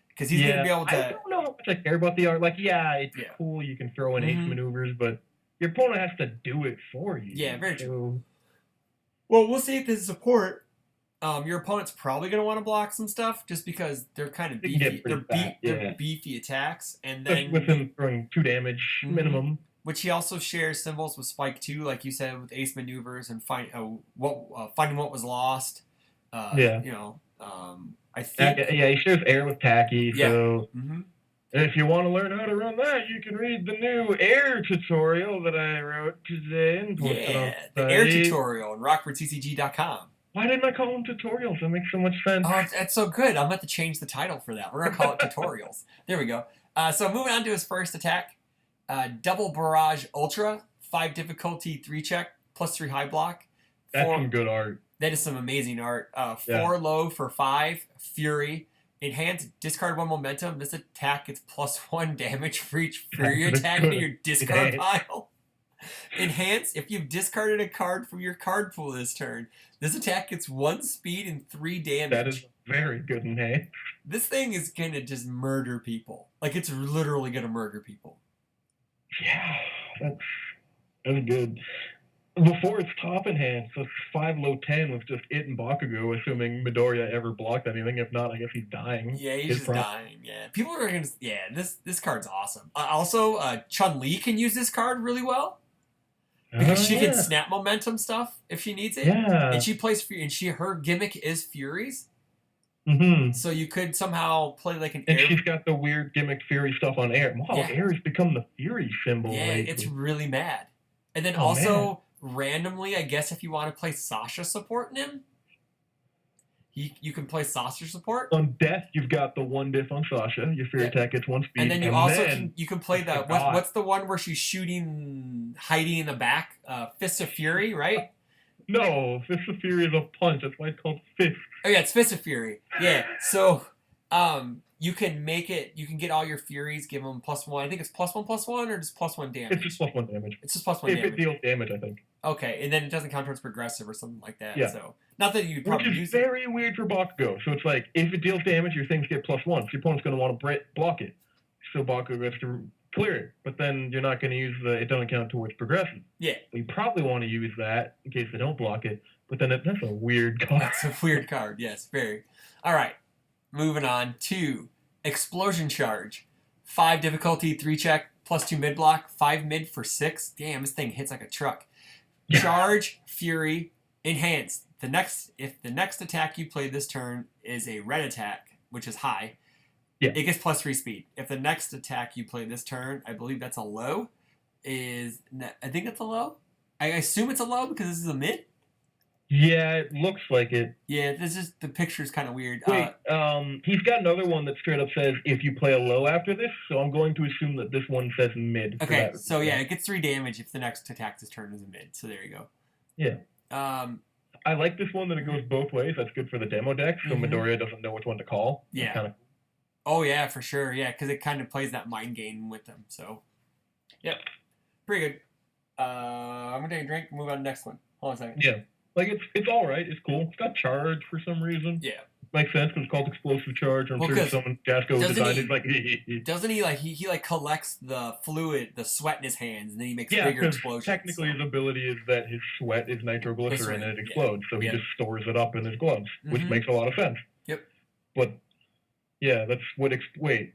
Because he's going to be able to... I don't know how much I care about the art. Like, it's cool, you can throw in ace maneuvers, but your opponent has to do it for you. Yeah, very true. Well, we'll see if this is support. Your opponent's probably going to want to block some stuff, just because they're kind of beefy. They're beefy attacks. And then with him throwing 2 damage minimum. Which he also shares symbols with Spike 2, like you said, with ace maneuvers and finding what was lost. I think... he shares air with Tacky, so... If you want to learn how to run that, you can read the new air tutorial that I wrote today and posted on the air tutorial on rockfordccg.com. Why didn't I call them tutorials? That makes so much sense. Oh, that's so good. I'm going to have to change the title for that. We're going to call it tutorials. There we go. So moving on to his first attack. Double Barrage Ultra, 5 difficulty, 3 check, +3 high block. That's some good art. That is some amazing art. 4 low for 5, Fury. Enhance, discard 1 momentum. This attack gets +1 damage for each Fury attack in your discard pile. Enhance, if you've discarded a card from your card pool this turn, this attack gets 1 speed and 3 damage. That is very good enhance. This thing is going to just murder people. Like, it's literally going to murder people. Yeah, that's good. Before it's top enhance, so 5 low 10 was just it and Bakugo, assuming Midoriya ever blocked anything. If not, I guess he's dying. Yeah, he's just dying. Yeah, people are gonna. Yeah, this card's awesome. Also, Chun-Li can use this card really well because she can snap momentum stuff if she needs it. Yeah, and she plays her gimmick is Furies. So you could somehow play like an. And she's got the weird gimmick Fury stuff on air. Wow, air has become the Fury symbol. Yeah, lately. It's really mad. And then randomly, I guess if you want to play Sasha support in him, you can play Sasha support. On death, you've got the 1 diff on Sasha. Your Fury attack gets 1 speed. And then you can play the what's the one where she's hiding in the back? Fist of Fury, right? No, Fist of Fury is a punch. That's why it's called Fist. Oh yeah, it's Fist of Fury. Yeah, so you can get all your Furies, give them +1. I think it's +1/+1 or just +1 damage. It's just +1 damage. It's just +1 damage. If it deals damage, I think. Okay, and then it doesn't count towards progressive or something like that. Yeah. So not that you'd probably use it. Which is very weird for Bakugo. So it's like, if it deals damage, your things get +1. So your opponent's going to want to block it. So Bakugo gets to clear it. But then you're not going to use it doesn't count towards progressive. Yeah. So you probably want to use that in case they don't block it. But then that's a weird card. That's a weird card, yes, very. All right, moving on to Explosion Charge. 5 difficulty, 3 check, +2 mid block, 5 mid for 6. Damn, this thing hits like a truck. Charge, Fury, Enhance. If the next attack you play this turn is a red attack, which is high, it gets +3 speed. If the next attack you play this turn, I believe that's a low, I think that's a low. I assume it's a low because this is a mid. Yeah, it looks like it. Yeah, the picture's kind of weird. Wait, he's got another one that straight up says if you play a low after this, so I'm going to assume that this one says mid. Okay, so yeah, it gets 3 damage if the next attack this turn is a mid. So there you go. Yeah. I like this one that it goes both ways. That's good for the demo deck, so Midoriya doesn't know which one to call. Yeah. Oh yeah, for sure. Yeah, because it kind of plays that mind game with them. So, yep, pretty good. I'm gonna take a drink and move on to the next one. Hold on a second. Yeah, like it's all right. It's cool. It's got charge for some reason. Yeah, makes sense because it's called explosive charge. I'm sure someone Gasco designed it like. Doesn't he like he like collects the fluid, the sweat in his hands, and then he makes bigger explosions. Technically, his ability is that his sweat is nitroglycerin and it explodes, so he just stores it up in his gloves, which makes a lot of sense. Yep. But yeah, that's what. Wait.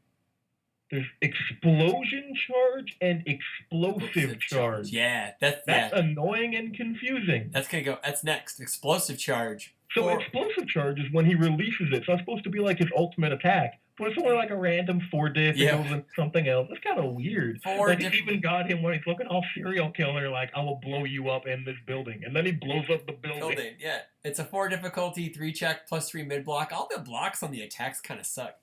There's explosion charge and explosive charge. Yeah, that's annoying and confusing. That's gonna go. That's next. Explosive charge. So explosive charge is when he releases it. So it's supposed to be like his ultimate attack. But it's somewhere like a random 4-diff. It goes into something else. That's kind of weird. Like it even got him when he's looking all serial killer, like I will blow you up in this building, and then he blows up the building. Yeah, it's a 4 difficulty, 3 check plus 3 mid block. All the blocks on the attacks kind of suck.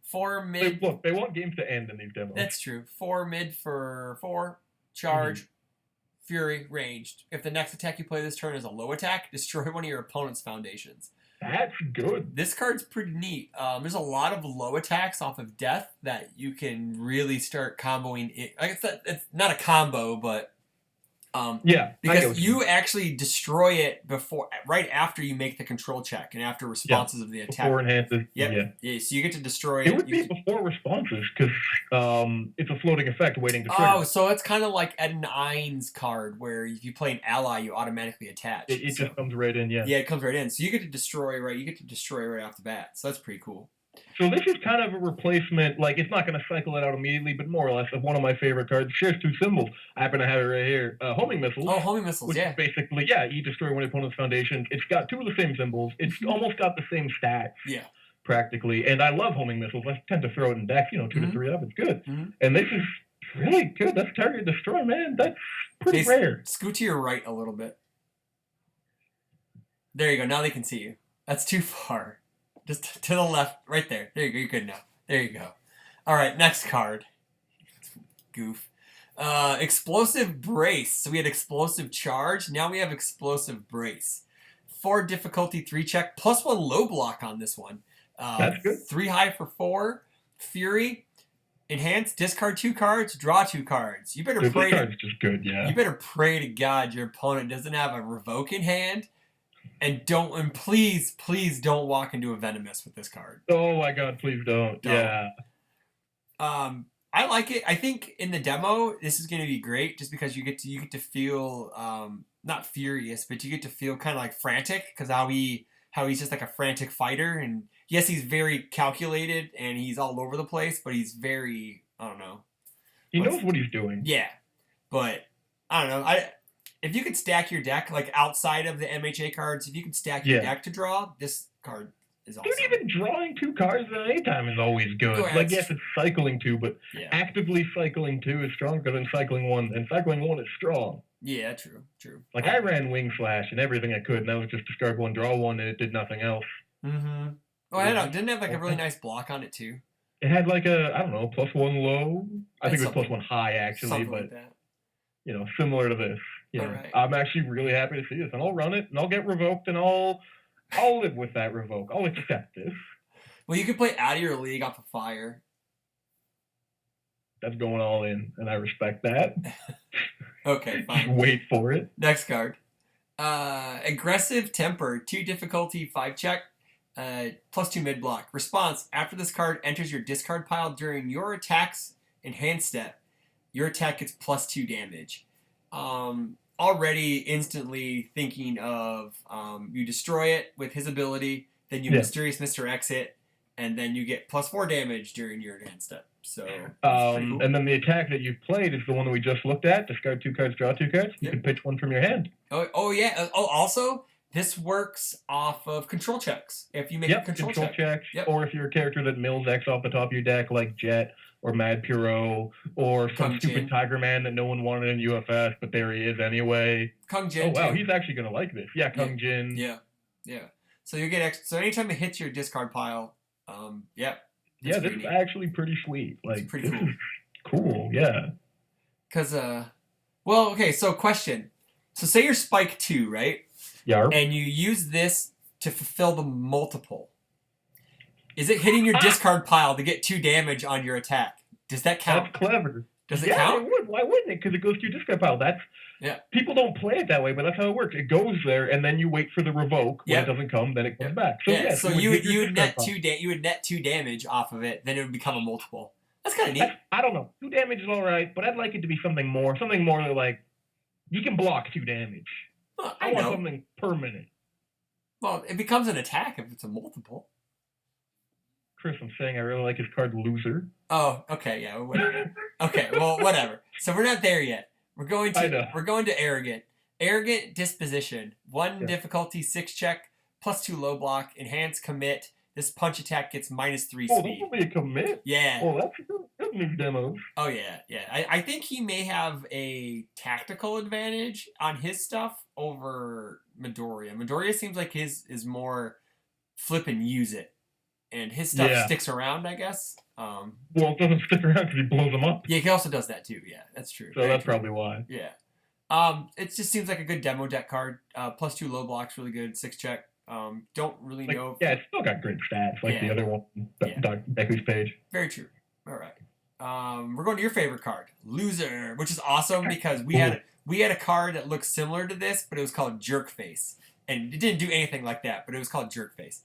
4 mid. Look, they want games to end in these demos. That's true. 4 mid for 4. Charge. Fury. Ranged. If the next attack you play this turn is a low attack, destroy one of your opponent's foundations. That's good. This card's pretty neat. There's a lot of low attacks off of death that you can really start comboing it. Like it's not a combo, but because you actually destroy it right after you make the control check and after responses of the attack. Before enhances. Yeah. So you get to destroy it. It would be before responses because it's a floating effect waiting to trigger. Oh, so it's kind of like Ed Nine's card where if you play an ally, you automatically attach. It just comes right in. Yeah, it comes right in. So you get to destroy right off the bat. So that's pretty cool. So this is kind of a replacement, like it's not going to cycle it out immediately, but more or less of one of my favorite cards. Shares 2 symbols. I happen to have it right here. Homing missiles. Oh, homing missiles, which is basically, you destroy one opponent's foundation. It's got 2 of the same symbols. It's almost got the same stats. Yeah. Practically. And I love homing missiles. I tend to throw it in decks, 2 to 3 up. It's good. And this is really good. That's target destroy, man. That's pretty rare. Scoot to your right a little bit. There you go. Now they can see you. That's too far. Just to the left, right there. There you go. You're good now. There you go. All right, next card. Goof. Explosive Brace. So we had Explosive Charge. Now we have Explosive Brace. 4 difficulty, 3 check, plus 1 low block on this one. That's good. 3 high for 4. Fury. Enhance. Discard 2 cards. Draw 2 cards. You better pray. This card's just good, yeah. You better pray to God your opponent doesn't have a revoke in hand. And please don't walk into a Venomous with this card. Oh my God, please don't. Yeah. I like it. I think in the demo, this is going to be great just because you get to feel not furious, but you get to feel kind of like frantic because how he's just like a frantic fighter. And yes, he's very calculated and he's all over the place, but he's very, I don't know. He knows what he's doing. Yeah. But I don't know. If you could stack your deck, like outside of the MHA cards, if you can stack your deck to draw, this card is awesome. Dude, even drawing 2 cards at any time is always good. Like, yes, it's cycling 2, but actively cycling 2 is stronger than cycling 1, and cycling 1 is strong. Yeah, true. Like, I ran Wing Slash and everything I could, and that was just discard 1, draw 1, and it did nothing else. Oh, I don't know. Didn't it have, like, a really nice block on it, too? It had, like, a, I don't know, +1 low? I think it was +1 high, actually. Something but like that. Similar to this. Right. I'm actually really happy to see this, and I'll run it, and I'll get revoked, and I'll live with that revoke. I'll accept this. Well, you can play out of your league off of fire. That's going all in, and I respect that. Okay, fine. Just wait for it. Next card. Aggressive Temper, 2 difficulty, 5 check, +2 mid block. Response: after this card enters your discard pile during your attacks in hand step, your attack gets +2 damage. Already instantly thinking of you destroy it with his ability, then you Mysterious Mr. X it, and then you get +4 damage during your hand step. So cool. And then the attack that you've played is the one that we just looked at. Discard 2 cards, draw 2 cards. You can pitch 1 from your hand. Oh yeah. Also, This works off of control checks. If you make a control check. checks, or if you're a character that mills X off the top of your deck, like Jet or Mad Puro or some Kung stupid Jin. Tiger Man that no one wanted in UFS, but there he is anyway. Kung Jin. Oh wow, too. he's actually gonna like this. Yeah, Kung Jin. Yeah. So you get extra. So anytime it hits your discard pile, Yeah, this is actually pretty sweet. Like, it's pretty this cool. is cool. Yeah. Because well, okay. So question. So say you're Spike 2, right? Yeah. And you use this to fulfill the multiple. Is it hitting your discard pile to get 2 damage on your attack? Does that count? That's clever. Does it count? It would. Why wouldn't it? Because it goes to your discard pile. People don't play it that way, but that's how it works. It goes there, and then you wait for the revoke. When it doesn't come, then it comes back. So yes, so you would net 2 damage off of it. Then it would become a multiple. That's kind of neat. I don't know. 2 damage is all right, but I'd like it to be something more like you can block 2 damage. Well, I want something permanent. Well, it becomes an attack if it's a multiple. Chris, I'm saying I really like his card Loser. Oh, okay, yeah, whatever. Okay, well, whatever. So we're not there yet. We're going to Arrogant. Arrogant Disposition. 1 difficulty, 6 check, +2 low block, enhance commit. This punch attack gets -3 speed. Oh, that will be a commit? Yeah. Oh, that's good new demo. Oh, yeah. I think he may have a tactical advantage on his stuff over Midoriya. Midoriya seems like his is more flip and use it. And his stuff sticks around, I guess. Well, it doesn't stick around because he blows them up. Yeah, he also does that too. Yeah, that's true. So that's probably why. Yeah. It just seems like a good demo deck card. +2 low blocks, really good. 6 check. Don't really know. It's still got great stats, like the other one, Deku's page. Very true. All right. We're going to your favorite card, Loser, which is awesome because we had a card that looked similar to this, but it was called Jerk Face, and it didn't do anything like that, but it was called Jerk Face.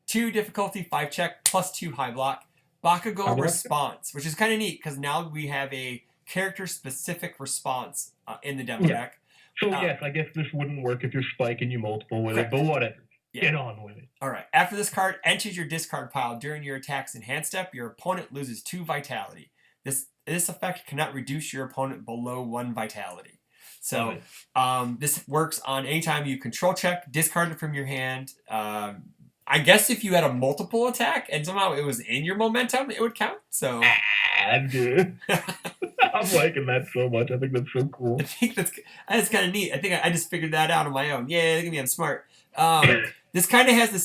2 difficulty, 5 check, +2 high block. Bakugo response, which is kind of neat because now we have a character-specific response in the demo deck. So yes, I guess this wouldn't work if you're Spike and you multiple with it, but whatever. Yeah. Get on with it. All right. After this card enters your discard pile during your attack's enhanced step, your opponent loses 2 vitality. This effect cannot reduce your opponent below 1 vitality. So this works on anytime you control check, discard it from your hand. I guess if you had a multiple attack and somehow it was in your momentum, it would count. So dude. I'm liking that so much. I think that's so cool. I think that's kind of neat. I think I just figured that out on my own. Yeah, look at me, I'm smart. This kind of has the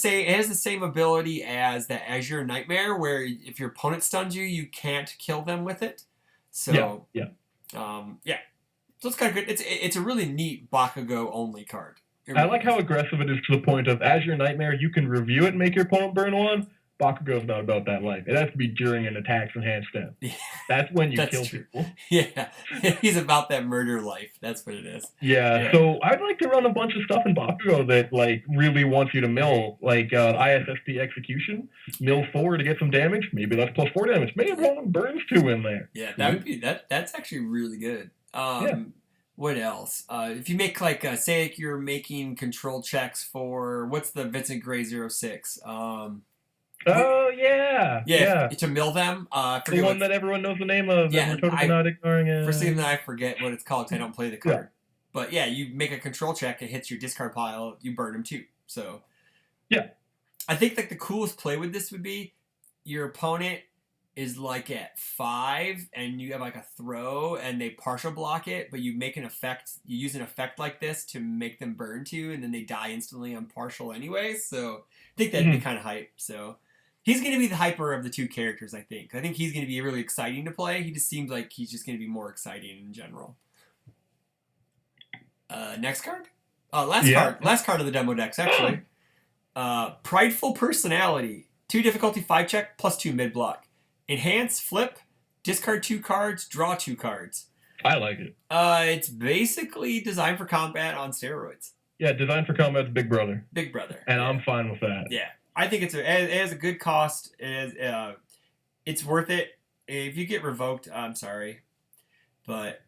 same ability as the Azure Nightmare, where if your opponent stuns you, you can't kill them with it. So So it's kind of good. It's a really neat Bakugo only card. I like how aggressive it is to the point of Azure Nightmare, you can review it and make your opponent burn 1. Bakugo's not about that life. It has to be during an attack's enhanced step. Yeah. That's when you kill people. Yeah, he's about that murder life. That's what it is. Yeah, so I'd like to run a bunch of stuff in Bakugo that really wants you to mill, like ISSP Execution, mill 4 to get some damage. Maybe that's +4 damage. Maybe everyone burns 2 in there. Yeah, that would be that's actually really good. What else? If you make say you're making control checks for what's the Vincent Gray 06? To mill them. The one that everyone knows the name of. Yeah, we're totally not ignoring it. For some reason, I forget what it's called because I don't play the card. But yeah, you make a control check, it hits your discard pile, you burn them too. So I think the coolest play with this would be your opponent is at 5 and you have a throw and they partial block it, but you make an effect, you use an effect like this to make them burn 2 and then they die instantly on partial anyway. So I think that'd be kind of hype. So he's going to be the hyper of the 2 characters, I think. I think he's going to be really exciting to play. He just seems like he's just going to be more exciting in general. Next card? Last card of the demo decks, actually. Prideful Personality. 2 difficulty, 5 check, +2 mid block. Enhance, flip, discard 2 cards, draw 2 cards. I like it. It's basically designed for combat on steroids. Yeah, designed for combat's Big Brother. Big Brother. And I'm fine with that. Yeah. I think it has a good cost. It's worth it. If you get revoked, I'm sorry. But,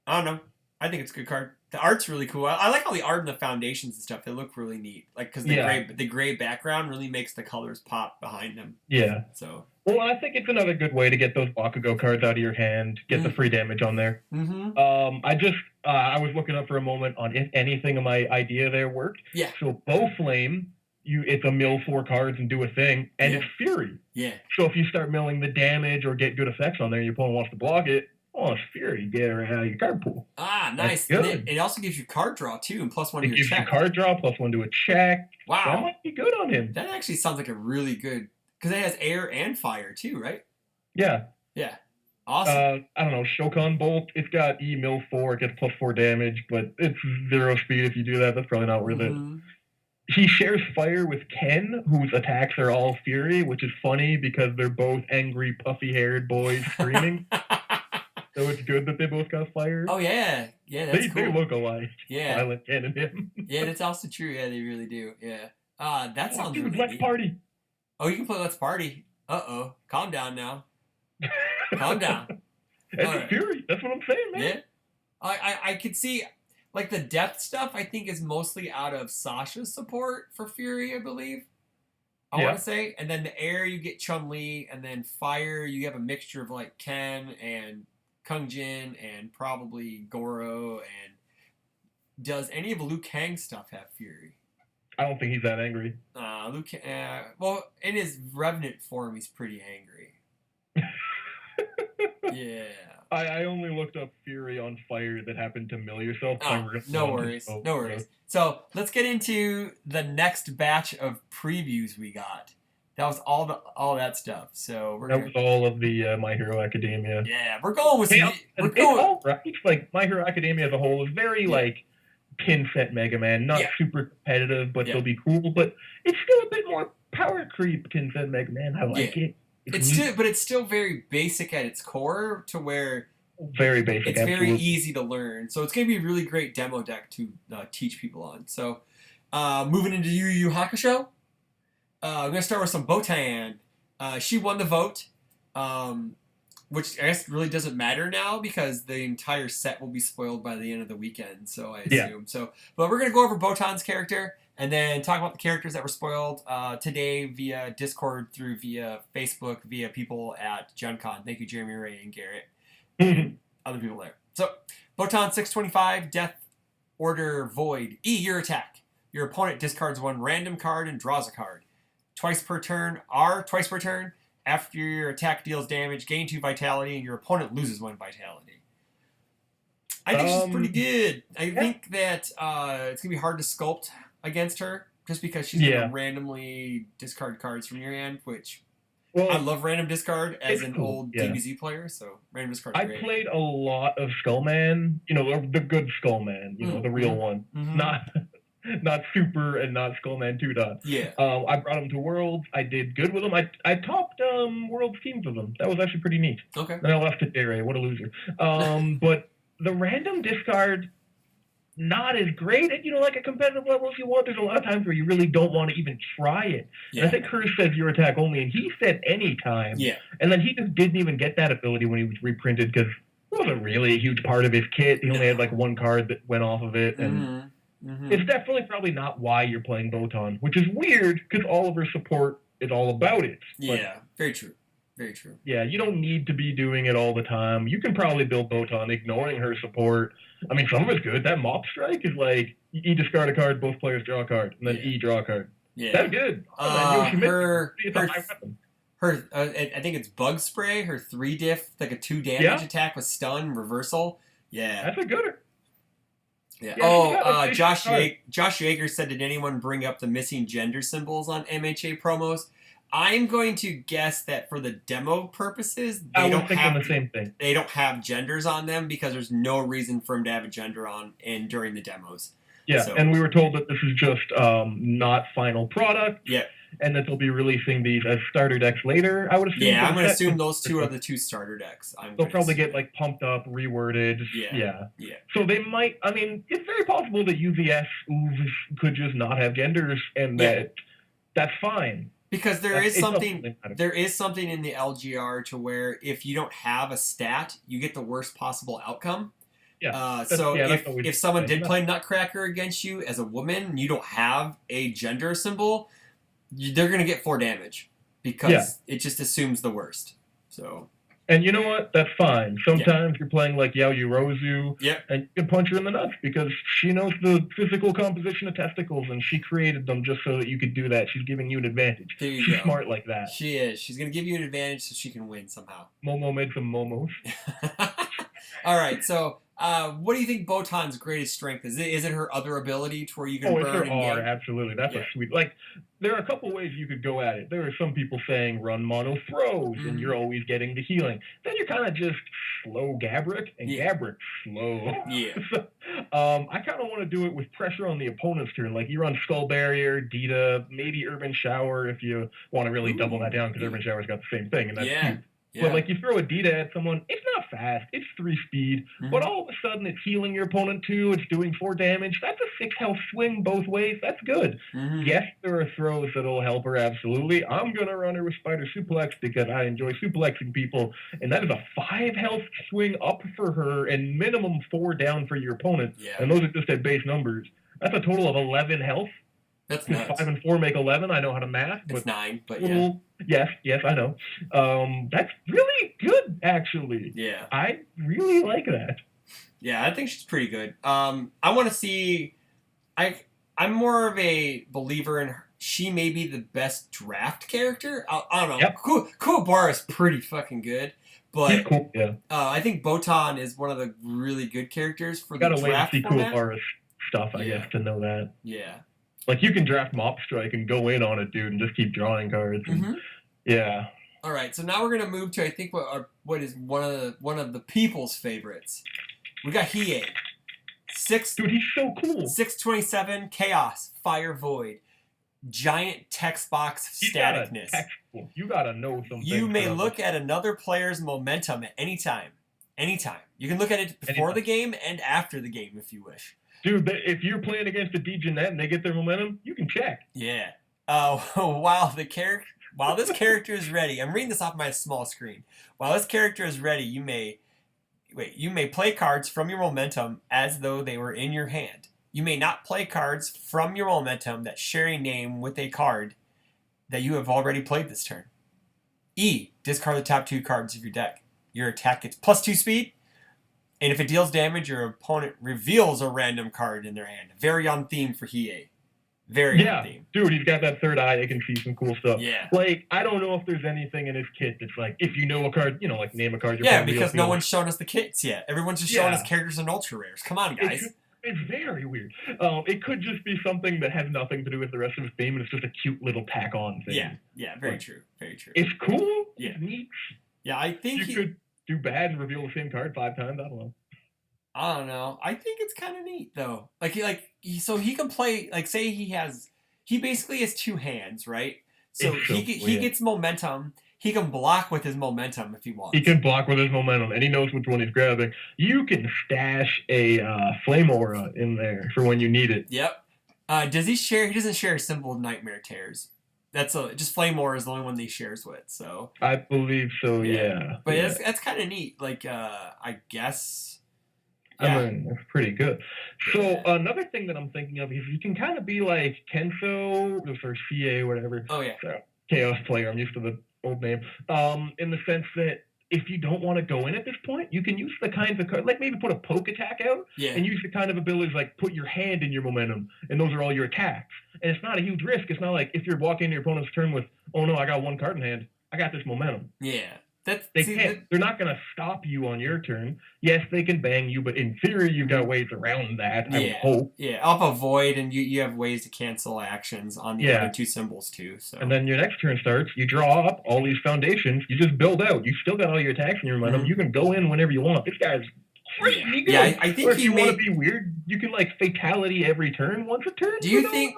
I don't know. I think it's a good card. The art's really cool. I like all the art and the foundations and stuff. They look really neat. Like, because the gray background really makes the colors pop behind them. Yeah. So. Well, I think it's another good way to get those Bakugo cards out of your hand, get the free damage on there. Mm-hmm. I was looking up for a moment on if anything of my idea there worked. Yeah. So Bowflame, it's a mill 4 cards and do a thing, and it's Fury. Yeah. So if you start milling the damage or get good effects on there, your opponent wants to block it. Oh, it's Fury. Get her out of your card pool. Ah, nice. And it also gives you card draw, too, and +1 to your check. It gives you card draw, +1 to a check. Wow. That might be good on him. That actually sounds like a really good... Because it has air and fire, too, right? Yeah. Yeah. Awesome. I don't know, Shokan Bolt, it's got E mill 4, it gets +4 damage, but it's 0 speed if you do that. That's probably not worth it. He shares fire with Ken, whose attacks are all Fury, which is funny because they're both angry, puffy-haired boys screaming. So it's good that they both got fire. Oh, yeah. Yeah, that's cool. They look alike. Yeah. Silent Ken and him. Yeah, that's also true. Yeah, they really do. Yeah. That sounds really Let's neat. Party. Oh, you can play Let's Party. Uh-oh. Calm down now. Calm down. And right. Fury. That's what I'm saying, man. Yeah. I could see... Like, the depth stuff, I think, is mostly out of Sasha's support for Fury, I believe. I want to say. And then the air, you get Chun-Li. And then fire, you have a mixture of, like, Ken and Kung Jin and probably Goro. And does any of Liu Kang's stuff have Fury? I don't think he's that angry. Liu Kang, well, in his Revenant form, he's pretty angry. Yeah. I only looked up Fury on fire that happened to mill yourself. No worries. No worries. So let's get into the next batch of previews we got. That was all that stuff. So that was all of the My Hero Academia. Yeah, we're going with all right. Like My Hero Academia as a whole is very like pin set Mega Man, not super competitive, but they'll be cool. But it's still a bit more power creep pin set Mega Man. I like it. It's still very basic at its core to where very basic. It's very easy to learn. So it's going to be a really great demo deck to teach people on. So moving into Yu Yu Hakusho, I'm going to start with some Botan. She won the vote, which I guess really doesn't matter now because the entire set will be spoiled by the end of the weekend. So I assume. So, but we're going to go over Botan's character. And then talk about the characters that were spoiled today via Discord, via Facebook, via people at Gen Con. Thank you, Jeremy Ray and Garrett. And other people there. So, Botan 625, Death Order Void. E, your attack. Your opponent discards 1 random card and draws a card. Twice per turn. R, twice per turn. After your attack deals damage, gain 2 vitality, and your opponent loses 1 vitality. I think she's pretty good. I think that it's going to be hard to sculpt against her just because she's going to randomly discard cards from your hand, which I love random discard as an old DBZ player, so random discard is great. I played a lot of Skullman, the good Skullman, the real one. Not Super and not Skullman 2 dot. Yeah. I brought him to Worlds. I did good with him. I topped Worlds teams with him. That was actually pretty neat. Okay. Then I left to Dere. What a loser. But the random discard, not as great at, like a competitive level if you want. There's a lot of times where you really don't want to even try it. Yeah. And I think Curse says your attack only, and he said any time. Yeah. And then he just didn't even get that ability when he was reprinted because it wasn't really a huge part of his kit. He only had like 1 card that went off of it. And it's definitely probably not why you're playing Botan, which is weird because all of her support is all about it. Yeah, very true. Very true. Yeah, you don't need to be doing it all the time. You can probably build Botan ignoring her support. I mean, some of it's good. That Mop Strike is like, E discard a card, both players draw a card, and then E draw a card. Yeah. That's good. I think it's Bug Spray, her 3 diff, like a 2 damage attack with stun, reversal. Yeah. That's a gooder. Yeah. Josh Yeager said, did anyone bring up the missing gender symbols on MHA promos? I'm going to guess that for the demo purposes, they don't have the same thing. They don't have genders on them because there's no reason for them to have a gender on during the demos. Yeah, and we were told that this is just not final product. Yeah. And that they'll be releasing these as starter decks later, I would assume. Yeah, I'm going to assume those 2 are the 2 starter decks. They'll probably get like pumped up, reworded. Yeah. So they might, it's very possible that UVS could just not have genders and that's fine. Because there is something in the LGR to where if you don't have a stat, you get the worst possible outcome. Yeah. So if someone did enough. play Nutcracker against you as a woman, and you don't have a gender symbol, they're gonna get 4 damage because it just assumes the worst. So. And you know what? That's fine. Sometimes you're playing like YuYu, and you can punch her in the nuts because she knows the physical composition of testicles, and she created them just so that you could do that. She's giving you an advantage. She's smart like that. She is. She's going to give you an advantage so she can win somehow. Momo made some momos. All right, so what do you think Botan's greatest strength is? Is it her other ability to where you can burn it's her and R, absolutely. That's a sweet... Like, there are a couple ways you could go at it. There are some people saying run mono throws, and you're always getting the healing. Then you're kind of just slow Gabrick, and Gabrick's slow. Yeah. So, I kind of want to do it with pressure on the opponent's turn. Like, you run Skull Barrier, Dita, maybe Urban Shower if you want to really double that down, because Urban Shower's got the same thing, and that's cute. But, like, you throw a Dita at someone, it's not fast, it's 3 speed, but all of a sudden it's healing your opponent too, it's doing 4 damage, that's a 6 health swing both ways, that's good. Yes, there are throws that'll help her, absolutely. I'm going to run her with Spider Suplex because I enjoy suplexing people, and that is a 5 health swing up for her and minimum 4 down for your opponent, and those are just at base numbers. That's a total of 11 health. That's nuts. 5 and 4 make 11. I know how to math. It's 9, but Yes, I know. That's really good, actually. Yeah. I really like that. Yeah, I think she's pretty good. I want to see... I'm more of a believer in her. She may be the best draft character. I don't know. Yep. Kuwabara is pretty fucking good. But cool. I think Botan is one of the really good characters for the draft format. Gotta wait to see Kuwabara's stuff, I guess, to know that. Yeah. Like, you can draft Mop Strike and go in on it, dude, and just keep drawing cards. And, All right, so now we're gonna move to I think what is one of the people's favorites. We got Hiei. Dude, he's so cool. 627 Chaos Fire Void. Giant text box staticness. You gotta know something. You may look at another player's momentum at any time. Anytime. You can look at it before the game and after the game if you wish. Dude, if you're playing against a Degenet and they get their momentum, you can check. Yeah. While this character is ready, I'm reading this off my small screen. While this character is ready, you may play cards from your momentum as though they were in your hand. You may not play cards from your momentum that share a name with a card that you have already played this turn. E. Discard the top 2 cards of your deck. Your attack gets +2 speed. And if it deals damage, your opponent reveals a random card in their hand. Very on theme for Hiei. Very on theme. Dude, he's got that third eye. They can see some cool stuff. Yeah. Like, I don't know if there's anything in his kit that's like, if you know a card, like name a card. Because no one's shown us the kits yet. Everyone's just showing us characters and ultra rares. Come on, guys. It's very weird. It could just be something that has nothing to do with the rest of his game, and it's just a cute little tack-on thing. Yeah, very true. Very true. It's cool. Yeah. It's neat. Yeah, I think you could do bad and reveal the same card 5 times. I don't know. I don't know. I think it's kind of neat though. So he can play. Like, say he basically has 2 hands, right? So he gets momentum. He can block with his momentum if he wants. He can block with his momentum, and he knows which one he's grabbing. You can stash a Flame Aura in there for when you need it. Yep. Does he share? He doesn't share a symbol of Nightmare Tears. That's just Flame Aura is the only one that he shares with. So I believe so. Yeah. But that's kind of neat. Like, I guess. Yeah. I mean, that's pretty good. So another thing that I'm thinking of is you can kind of be like Kenso or CA or whatever. Oh yeah. So, Chaos Player. I'm used to the old name. In the sense that if you don't want to go in at this point, you can use the kinds of cards, like maybe put a poke attack out and use the kind of abilities like put your hand in your momentum, and those are all your attacks. And it's not a huge risk. It's not like if you're walking into your opponent's turn with, oh no, I got 1 card in hand, I got this momentum. Yeah. They're not going to stop you on your turn. Yes, they can bang you, but in theory, you've got ways around that, I would hope. Yeah, off a void, and you have ways to cancel actions on the other 2 symbols, too. So. And then your next turn starts, you draw up all these foundations, you just build out. You still got all your attacks in your momentum. You can go in whenever you want. This guy's crazy good. Yeah, I think or if you want to be weird, you can, fatality every turn once a turn. Do you think...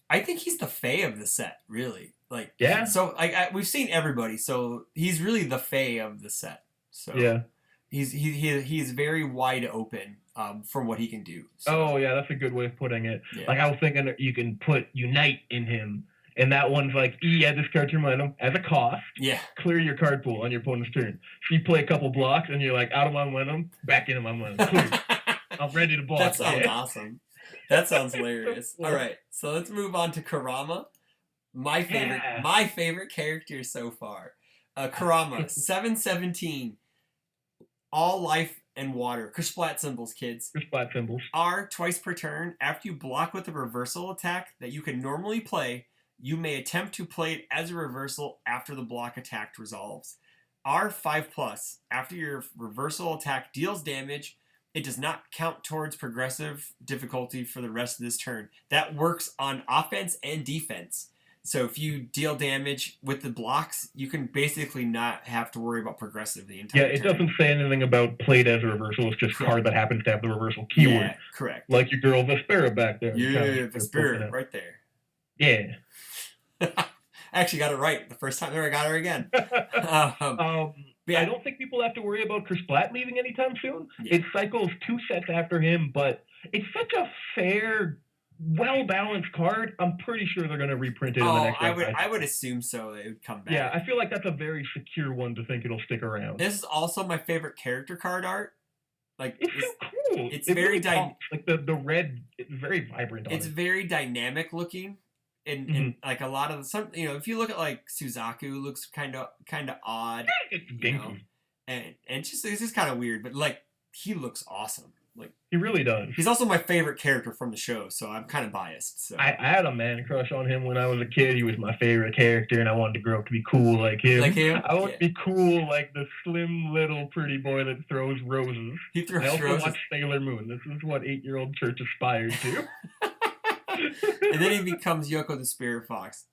I think he's the Fae of the set, really. So we've seen everybody, so he's really the Fae of the set. So he's very wide open for what he can do. So. Oh yeah, that's a good way of putting it. Yeah. Like I was thinking, you can put Unite in him, And that one's like, E, add this card to your momentum as a cost. Yeah. Clear your card pool on your opponent's turn. So you play a couple blocks, and you're like, out of my momentum, back into my momentum. Clear. I'm ready to block. That sounds awesome. That sounds hilarious. All right, so let's move on to Kurama. My favorite character so far. Kurama, 717. All life and water. Kersplat symbols, kids. Kersplat symbols. R, twice per turn. After you block with a reversal attack that you can normally play, you may attempt to play it as a reversal after the block attack resolves. R, 5+. After your reversal attack deals damage, it does not count towards progressive difficulty for the rest of this turn. That works on offense and defense. So if you deal damage with the blocks, you can basically not have to worry about progressive the entire turn. Yeah, it doesn't say anything about played as a reversal. It's just card that happens to have the reversal keyword. Yeah, correct. Like your girl Vespera back there. Yeah, Vespera, right there. Yeah. I actually got it right the first time there. I got her again. Yeah. I don't think people have to worry about Kersplat leaving anytime soon. Yeah. It cycles 2 sets after him, but it's such a fair, well-balanced card. I'm pretty sure they're going to reprint it in the next I would assume so. They would come back. Yeah, I feel like that's a very secure one to think it'll stick around. This is also my favorite character card art. Like it's so cool. It's very dynamic. Like the red, it's very vibrant. It's very dynamic looking. And like a lot of some, if you look at like Suzaku, looks kind of odd, and it's just kind of weird, but like he looks awesome. Like he really does. He's also my favorite character from the show, so I'm kind of biased. So I had a man crush on him when I was a kid. He was my favorite character, and I wanted to grow up to be cool like him. Like him? I want to be cool like the slim little pretty boy that throws roses. He throws roses. I also roses. watch Sailor Moon. This is what 8-year-old Church aspires to. And then he becomes Yoko the Spirit Fox,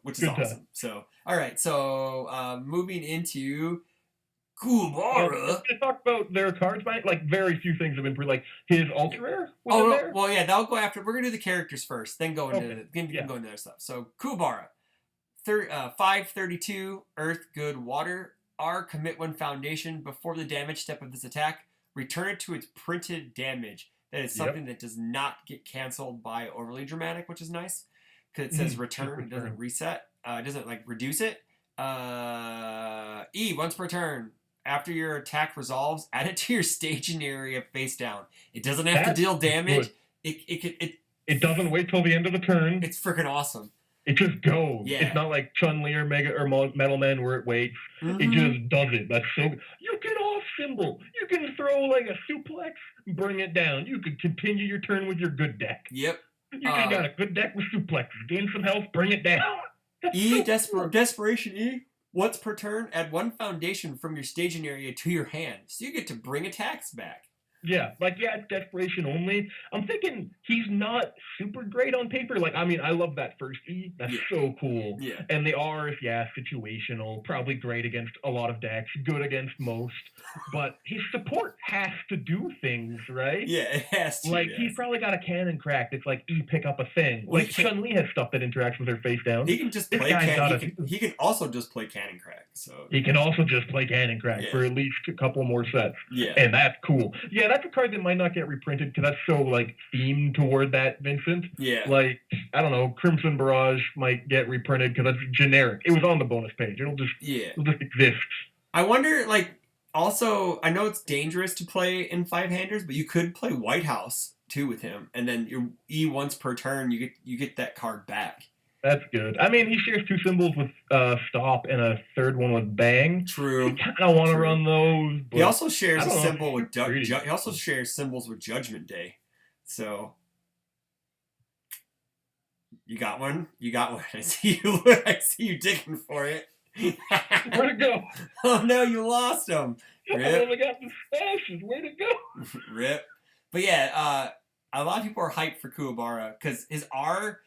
which is awesome. So, all right, so moving into Kuwabara. Let's talk about their cards, Mike. Like very few things have been like his ultra rare. There? Well, yeah, that'll go after. We're gonna do the characters first, then go into go into other stuff. So Kuwabara, 532, Earth, Good, Water. R, commit 1 foundation before the damage step of this attack. Return it to its printed damage. That is something that does not get canceled by overly dramatic, which is nice. Because it says return, it doesn't reset. It doesn't reduce it. E, once per turn. After your attack resolves, add it to your staging area face down. It doesn't have to deal damage. It doesn't wait till the end of the turn. It's freaking awesome. It just goes. Yeah. It's not like Chun-Li or Metal Man where it waits. It just does it. That's so good. You can off symbol. You can throw like a suplex, bring it down. You could continue your turn with your good deck. Yep. You just got a good deck with suplexes. Gain some health, bring it down. Desperation E. Once per turn, add 1 foundation from your staging area to your hand. So you get to bring attacks back. Yeah, it's desperation only. I'm thinking he's not super great on paper. I love that first E. That's so cool. Yeah. And the R, situational. Probably great against a lot of decks. Good against most. But his support has to do things, right? Yeah, it has to. He's probably got a cannon crack that's E, pick up a thing. Chun-Li has stuff that interacts with her face down. He can just play he can also just play cannon crack. So he can also just play cannon crack for at least a couple more sets. Yeah. And that's cool. Yeah, that's a card that might not get reprinted because that's so themed toward that, Vincent. Yeah. I don't know, Crimson Barrage might get reprinted because that's generic. It was on the bonus page. It'll just exist. I wonder, also, I know it's dangerous to play in 5-handers, but you could play White House too with him, and then your E once per turn, you get that card back. That's good. I mean, he shares 2 symbols with Stop and a third one with Bang. True. I kind of want to run those. But he also shares a symbol with he also shares symbols with Judgment Day. So you got one. I see you. I see you digging for it. Where'd it go? Oh no, you lost him. Rip. I only got the stashes. Where'd it go? Rip. But yeah, a lot of people are hyped for Kuwabara because his R.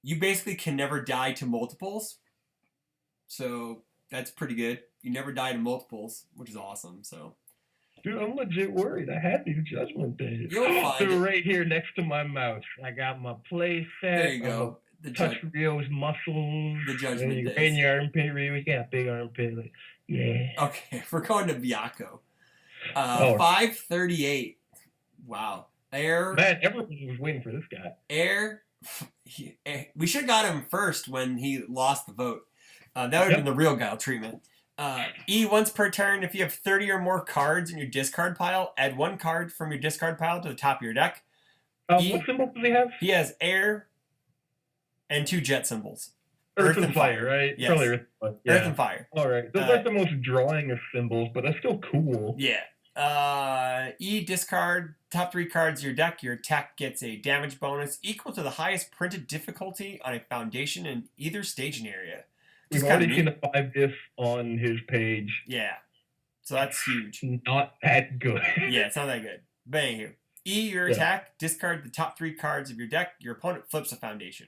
You basically can never die to multiples. So that's pretty good. You never die to multiples, which is awesome. So, dude, I'm legit worried. I had these Judgment Days. You'll find They're right here next to my mouth. I got my play set. There you go. Touch Rio's muscles. The Judgment Days. In your armpit, Rio. We got a big armpit. Yeah. Okay, we're going to Byakko. 538. Wow. Man, everyone was waiting for this guy. Air, We should have got him first when he lost the vote. That would have been the real Guile treatment. E, once per turn, if you have 30 or more cards in your discard pile, add 1 card from your discard pile to the top of your deck. What symbol does he have? He has air and 2 jet symbols. Earth and fire, right? Yes. Probably Earth and Fire. All right. Those aren't the most drawing of symbols, but that's still cool. Yeah. E, discard top 3 cards of your deck. Your attack gets a damage bonus equal to the highest printed difficulty on a foundation in either staging area. We've already seen the 5 diff on his page. Yeah. So that's huge. Not that good. Yeah, it's not that good. But anywho. E, your attack, discard the top 3 cards of your deck. Your opponent flips a foundation.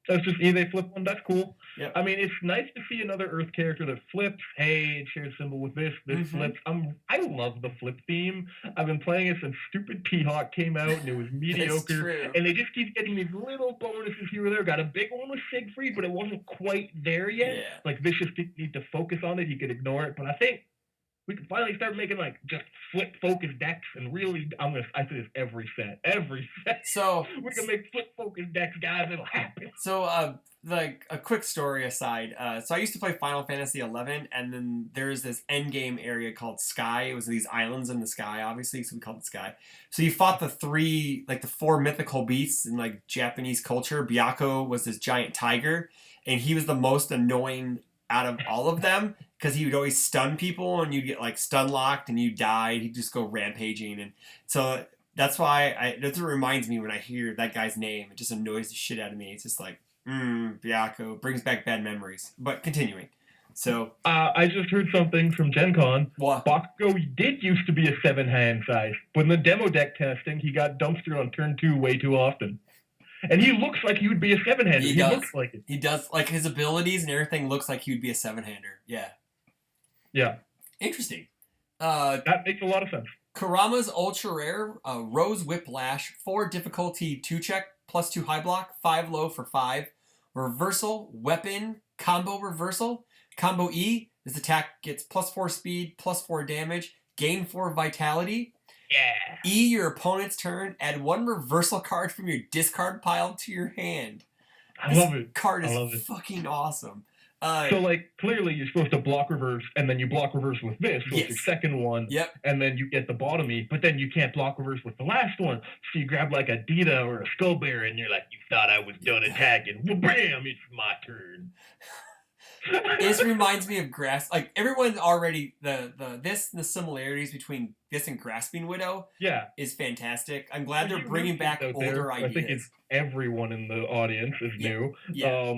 That's just E, they flip one. That's cool. Yep. I mean, it's nice to see another Earth character that flips. Hey, it shares symbol with this. This flips. I love the flip theme. I've been playing it since stupid T-Hawk came out, and it was mediocre. And they just keep getting these little bonuses here or there. Got a big one with Siegfried, but it wasn't quite there yet. Yeah. Like, Vicious didn't need to focus on it. He could ignore it. But I think we can finally start making, like, just flip-focused decks, and really, I say this every set. So we can make flip-focused decks, guys. It'll happen. So, like, a quick story aside. So I used to play Final Fantasy XI, and then there's this endgame area called Sky. It was these islands in the sky, obviously, so we called it Sky. So you fought the 4 mythical beasts in, like, Japanese culture. Byakko was this giant tiger, and he was the most annoying out of all of them, because he would always stun people, and you'd get, like, stun locked, and you died. He'd just go rampaging, and so that's why that's what reminds me when I hear that guy's name. It just annoys the shit out of me. It's just like, Byakko brings back bad memories. But continuing, so I just heard something from Gen Con. What? Bakugo did used to be a 7-hand size, but in the demo deck testing, he got dumpstered on turn 2 way too often. And he looks like he would be a 7-hander. He looks like it. He does. Like, his abilities and everything looks like he would be a 7-hander. Yeah. Yeah. Interesting. That makes a lot of sense. Kurama's ultra rare, Rose Whiplash, 4 difficulty 2 check, +2 high block, 5 low for 5. Reversal, weapon, combo reversal. Combo E, this attack gets +4 speed, +4 damage, gain 4 vitality. Yeah. E, your opponent's turn, add 1 reversal card from your discard pile to your hand. I love it. Card is fucking awesome. So, like, clearly you're supposed to block reverse, and then you block reverse with this, so it's your second one, and then you get the bottomy, but then you can't block reverse with the last one, so you grab, like, a Dita or a Skullbearer, and you're like, you thought I was done attacking, well, bam, it's my turn. This reminds me of like, everyone's already the similarities between this and Grasping Widow is fantastic. I'm glad they're bringing back older ideas. I think it's everyone in the audience is new.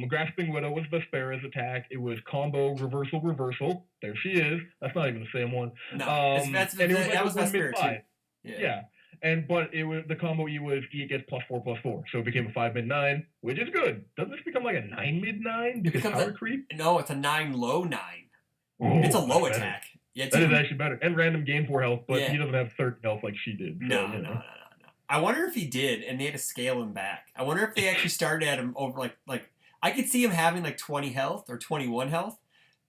Grasping Widow was Vespera's attack. It was combo reversal. There she is. That's not even the same one. No, that was Vespera too. Yeah. But it was the combo E was E gets +4/+4, so it became a 5 mid-9, which is good. Doesn't this become like a 9 mid-9 because power creep? No, it's a 9 low 9. It's a low attack. Yeah, that is actually better. And random gain 4 health, but he doesn't have 30 health like she did. No. I wonder if he did, and they had to scale him back. I wonder if they actually started at him over like I could see him having like 20 health or 21 health.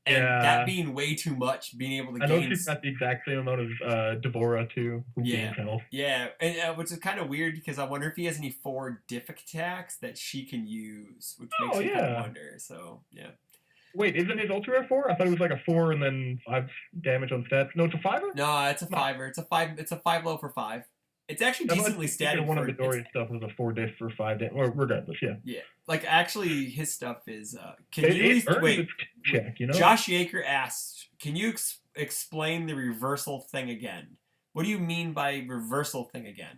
And that being way too much, being able to gain... I know she's got the exact same amount of Devora, too, who gains health. Yeah, and, which is kind of weird, because I wonder if he has any 4 diff attacks that she can use, which makes me kind of wonder, so, yeah. Wait, isn't his ultra rare 4? I thought it was like a 4 and then 5 damage on stats. No, it's a 5er? No, it's a 5er. It's a 5 low for 5. It's actually decently statted. One of Midoriya's stuff was a 4 diff for 5 damage. Or regardless, Yeah, like, actually, his stuff is... wait, check, you know? Josh Yaker asks, can you explain the reversal thing again? What do you mean by reversal thing again?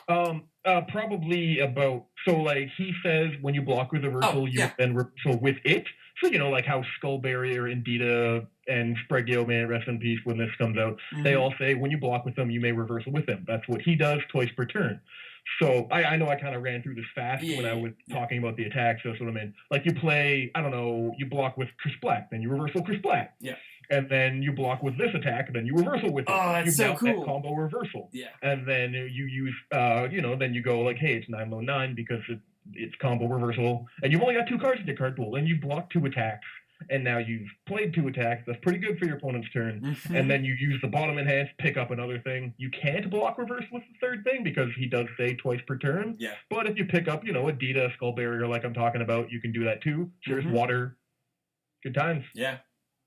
Probably about... So, like, he says when you block with reversal, then reversal with it. So, you know, like how Skull Barrier and Dita and Spregio, man, rest in peace when this comes out, they all say when you block with them, you may reversal with them. That's what he does twice per turn. So I know I kind of ran through this fast when I was talking about the attacks. That's what I mean. Like you play, I don't know, you block with Chris Black, then you reversal Chris Black. Yeah. And then you block with this attack, and then you reversal with it. Oh, that's so cool. Combo reversal. Yeah. And then you use, then you go like, hey, it's 9 low 9 because it's combo reversal, and you've only got 2 cards in your card pool, and you block 2 attacks. and now you've played 2 attacks. That's pretty good for your opponent's turn. Mm-hmm. And then you use the bottom enhance, pick up another thing. You can't block reverse with the third thing because he does say twice per turn. Yeah. But if you pick up, you know, a Dita, Skull Barrier like I'm talking about, you can do that too. There's water. Good times. Yeah.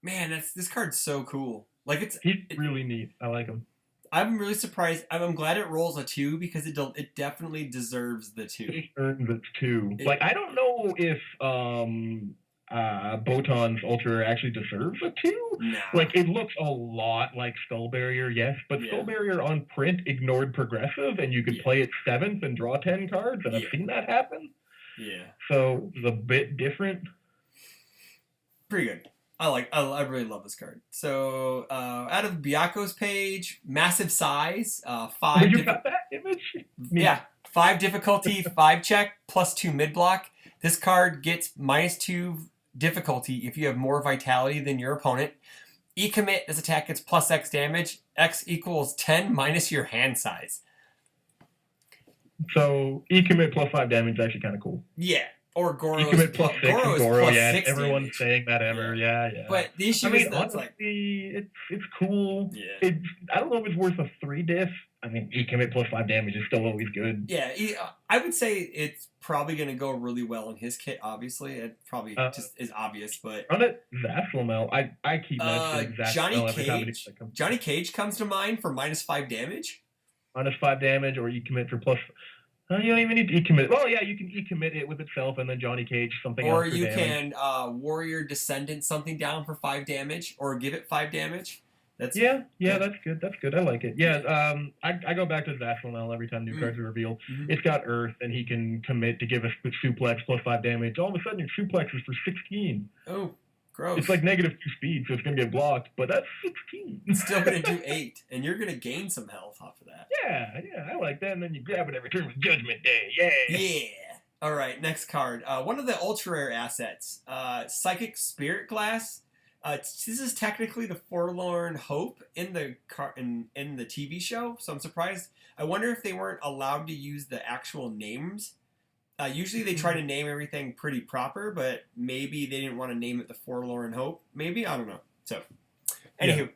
Man, this card's so cool. Like He's really neat. I like him. I'm really surprised. I'm glad it rolls a 2 because it definitely deserves the 2. It earns its 2. Like, I don't know if Botan's Ultra actually deserves a 2. Nah. Like, it looks a lot like Skull Barrier, yes, but Skull Barrier on print ignored progressive, and you could play it 7th and draw 10 cards, and I've seen that happen. Yeah. So it's a bit different. Pretty good. I really love this card. So out of Byaku's page, massive size, 5. You got that image? Yeah, 5 difficulty, 5 check, +2 mid block. This card gets -2 difficulty if you have more vitality than your opponent. E-commit, this attack gets +X damage. X equals 10 minus your hand size. So E-commit +5 damage is actually kind of cool. Yeah. Or Goro's E-commit +6 and Goro, yeah. 6 Everyone's damage. saying that ever, yeah. But the issue is that's honestly, it's cool. Yeah. I don't know if it's worth a 3 diff. I mean, E-commit +5 damage is still always good. Yeah, I would say it's probably going to go really well in his kit, obviously. It probably just is obvious, but... Run it, Zaslamel. I keep mentioning Zaslamel every time it comes. Johnny Cage comes to mind for -5 damage. -5 damage, or E-commit for plus... you don't even need to E-commit. Well, yeah, you can E-commit it with itself, and then Johnny Cage something else. Or you can Warrior Descendant something down for 5 damage, or give it 5 damage. That's that's good. That's good. I like it. Yeah, I go back to Zaslamel every time new cards are revealed. It's got Earth, and he can commit to give us Suplex +5 damage. All of a sudden, your Suplex is for 16. Oh, gross. It's like -2 speed, so it's going to get blocked, but that's 16. It's still going to do 8, and you're going to gain some health off of that. Yeah, I like that, and then you grab it every turn with Judgment Day. Yeah. All right, next card. One of the ultra rare assets, Psychic Spirit Glass. This is technically the Forlorn Hope in the in the TV show, so I'm surprised. I wonder if they weren't allowed to use the actual names. Usually they try to name everything pretty proper, but maybe they didn't want to name it the Forlorn Hope. Maybe, I don't know. So, anywho,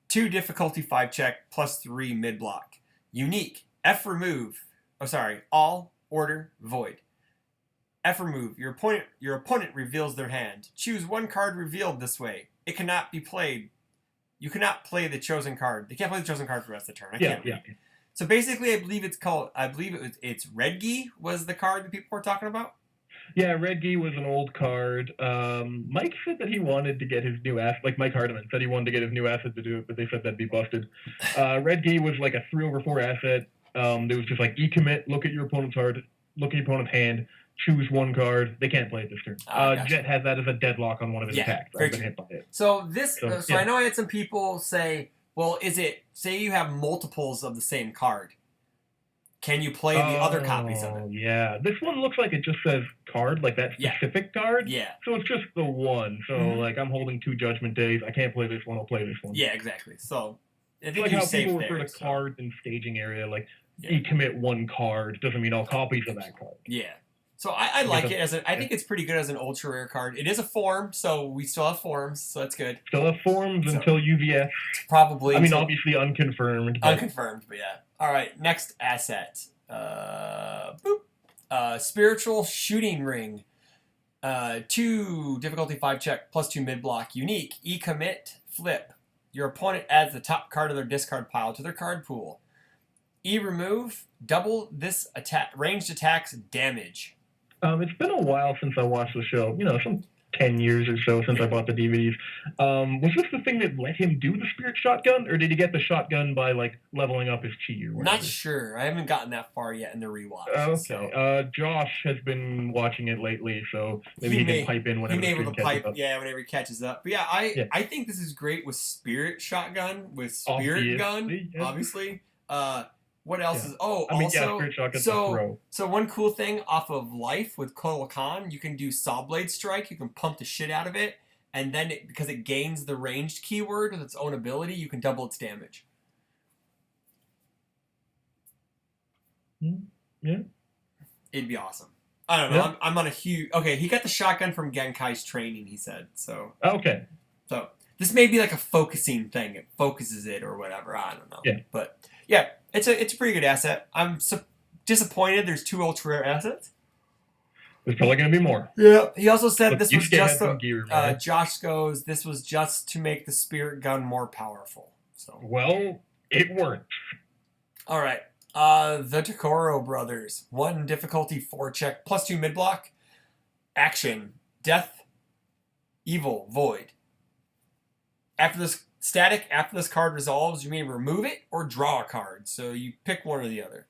2 difficulty 5 check +3 mid block. Unique. F remove. All order void. F remove. Your opponent reveals their hand. Choose 1 card revealed this way. It cannot be played. You cannot play the chosen card. They can't play the chosen card for the rest of the turn. Yeah. So basically, it's Red Gi was the card that people were talking about. Yeah, Red Gi was an old card. Mike said that he wanted to get his new asset. Like Mike Hardiman said he wanted to get his new asset to do it, but they said that'd be busted. Red Gi was like a 3/4 asset. There was just like E-commit, look at your opponent's card, look at your opponent's hand, choose 1 card. They can't play it this turn. Gotcha. Jet has that as a deadlock on one of his attacks. I've been hit by it. So I know I had some people say, well, say you have multiples of the same card. Can you play the other copies of it? Yeah. This one looks like it just says card, like that specific card. Yeah. So it's just the one. So, like, I'm holding 2 Judgment Days. I can't play this one. I'll play this one. Yeah, exactly. So, I think like you're how safe people there. refer to cards in staging area, like, you commit 1 card. Doesn't mean all copies of that card. Yeah. So I like it I think it's pretty good as an ultra rare card. It is a form, so we still have forms, so that's good. Still have forms until UVS. Probably. I mean, obviously unconfirmed. Unconfirmed, but yeah. All right, next asset. Spiritual Shooting Ring. 2 difficulty 5 check +2 mid block. Unique. E-commit. Flip. Your opponent adds the top card of their discard pile to their card pool. E-remove. Double this ranged attack's damage. It's been a while since I watched the show. Some 10 years or so since I bought the DVDs. Was this the thing that let him do the Spirit Shotgun, or did he get the shotgun by, like, leveling up his chi or whatever? Not sure. I haven't gotten that far yet in the rewatch. Okay. So. Josh has been watching it lately, so maybe he can pipe in whenever whenever he catches up. But yeah, I think this is great with Spirit Shotgun, with Spirit Gun, obviously. What else is... Oh, Spirit Shotgun's a throw. So one cool thing off of Life with Kotal Khan, you can do Saw Blade Strike. You can pump the shit out of it. And then, because it gains the ranged keyword with its own ability, you can double its damage. Yeah. It'd be awesome. I don't know. Yeah. I'm on a huge. Okay, he got the shotgun from Genkai's training. He said so. Okay. So this may be like a focusing thing. It focuses it or whatever. I don't know. Yeah. But yeah, it's a pretty good asset. I'm disappointed. There's 2 ultra rare assets. There's probably going to be more. Yeah. He also said But this you was can't just have some gear, man. Josh goes. This was just to make the spirit gun more powerful. So Well, it worked. all right. The Takoro brothers. 1 difficulty 4 check +2 mid block. Action. Death. Evil. Void. After this card resolves, you may remove it or draw a card. So you pick one or the other.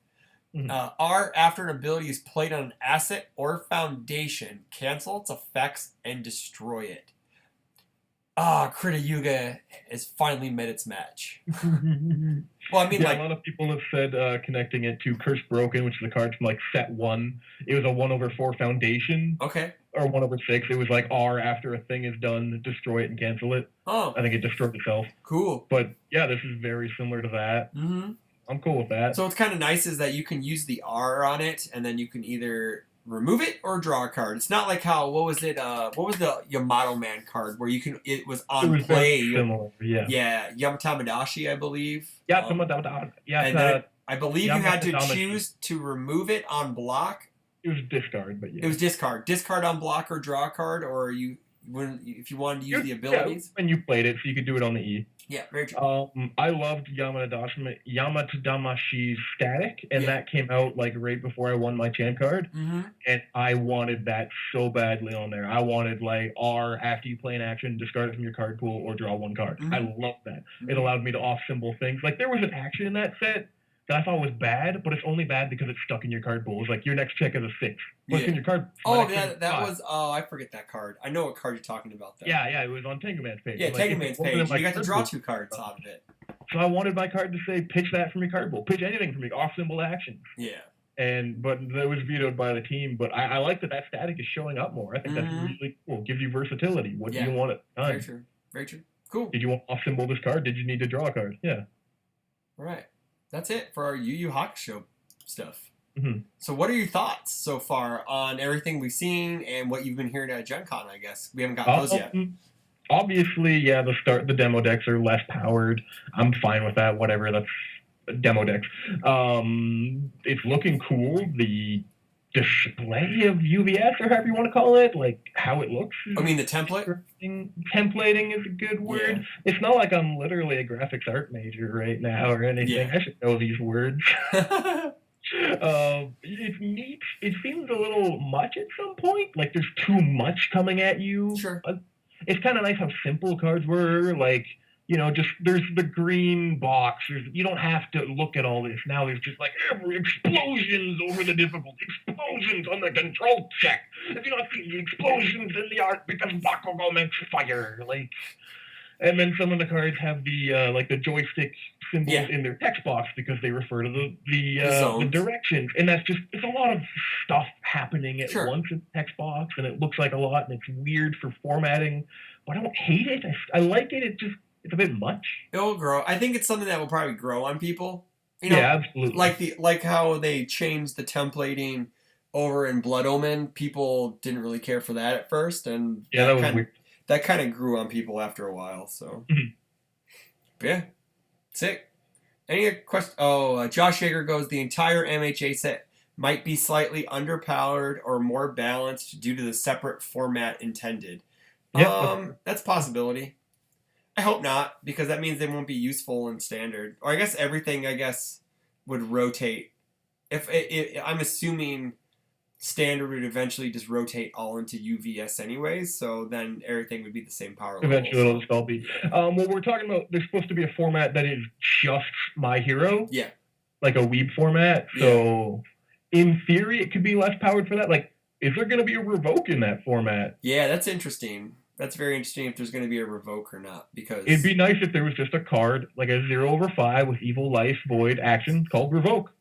Mhm. R, after an ability is played on an asset or foundation, cancel its effects and destroy it. Krita Yuga has finally met its match. Well, I mean, Yeah, like, a lot of people have said connecting it to Curse Broken, which is a card from like set 1. It was a 1/4 foundation, okay. or 1/6. It was like R, after a thing is done, destroy it and cancel it. Oh, I think it destroyed itself. cool. But yeah, this is very similar to that. Mm-hmm. I'm cool with that. So what's kind of nice is that you can use the R on it, and then you can either remove it or draw a card. It's not like how what was the Yamato Man card where it was on it was play. very similar, yeah. Yeah, Yamatamadashi, I believe. Yeah, and then I believe you had to Yamatamashi. choose to remove it on block. It was discard, but yeah. It was discard on block or draw a card, or if you wanted to use the abilities. Yeah, when you played it, so you could do it on the E. Yeah, very true. I loved Yamatadamashi's Static, and that came out like right before I won my champ card, and I wanted that so badly on there. I wanted like R, after you play an action, discard it from your card pool or draw 1 card. I loved that. It allowed me to off symbol things. Like there was an action in that set that I thought was bad, but it's only bad because it's stuck in your card pool. It's like your next check is a 6. But it's in your card. I forget that card. I know what card you're talking about though. Yeah, it was on Tenguman's page. Yeah, Tenguman's page. You got to draw 2 cards out of it. So I wanted my card to say, pitch that from your card pool. Pitch anything from your off-symbol action. Yeah. But that was vetoed by the team. But I like that static is showing up more. I think that's really cool. Gives you versatility. What do you want at the time? Very true. Very true. Cool. Did you want off-symbol this card? Did you need to draw a card? Yeah. All right. That's it for our Yu Yu Hakusho stuff. Mm-hmm. So what are your thoughts so far on everything we've seen and what you've been hearing at Gen Con, I guess? We haven't gotten those yet. Obviously, yeah, the demo decks are less powered. I'm fine with that. Whatever, that's demo decks. It's looking cool. The display of UVS, or however you want to call it, like how it looks. I mean, the template? Templating is a good word. Yeah. It's not like I'm literally a graphics art major right now or anything. Yeah. I should know these words. It's neat. It seems a little much at some point. Like there's too much coming at you. Sure. It's kind of nice how simple cards were. Like, just there's the green box. You don't have to look at all this. Now there's just like every explosions over the difficulty. Explosions on the control check. If you don't see the explosions in the art because Bakugo makes fire. Like, and then some of the cards have the joystick symbols in their text box because they refer to the directions. And it's a lot of stuff happening at once in the text box, and it looks like a lot, and it's weird for formatting. But I don't hate it. I like it. It's a bit much. It'll grow. I think it's something that will probably grow on people. Yeah, absolutely. Like how they changed the templating over in Blood Omen. People didn't really care for that at first, and that was weird. That kind of grew on people after a while. So, yeah, sick. Any question? Josh Yeager goes, the entire MHA set might be slightly underpowered or more balanced due to the separate format intended. That's a possibility. I hope not, because that means they won't be useful in standard. Or I guess everything, would rotate. I'm assuming standard would eventually just rotate all into UVS anyways, so then everything would be the same power level. Eventually it'll just all be. What we're talking about, there's supposed to be a format that is just My Hero. Yeah. Like a weeb format. So in theory, it could be less powered for that. Like, is there going to be a revoke in that format? Yeah, that's interesting. That's very interesting if there's going to be a revoke or not, because it'd be nice if there was just a card, like a 0/5 with Evil Life, Void, action called Revoke.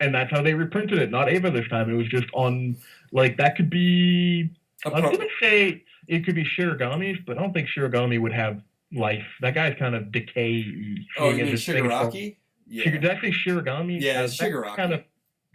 And that's how they reprinted it. Not Ava this time. It was just on, that could be, I was going to say it could be Shirogami's, but I don't think Shirogami would have life. That guy's kind of decay. Oh, you mean Shigaraki? Yeah. Did I say Shirogami? Yeah, Shigaraki.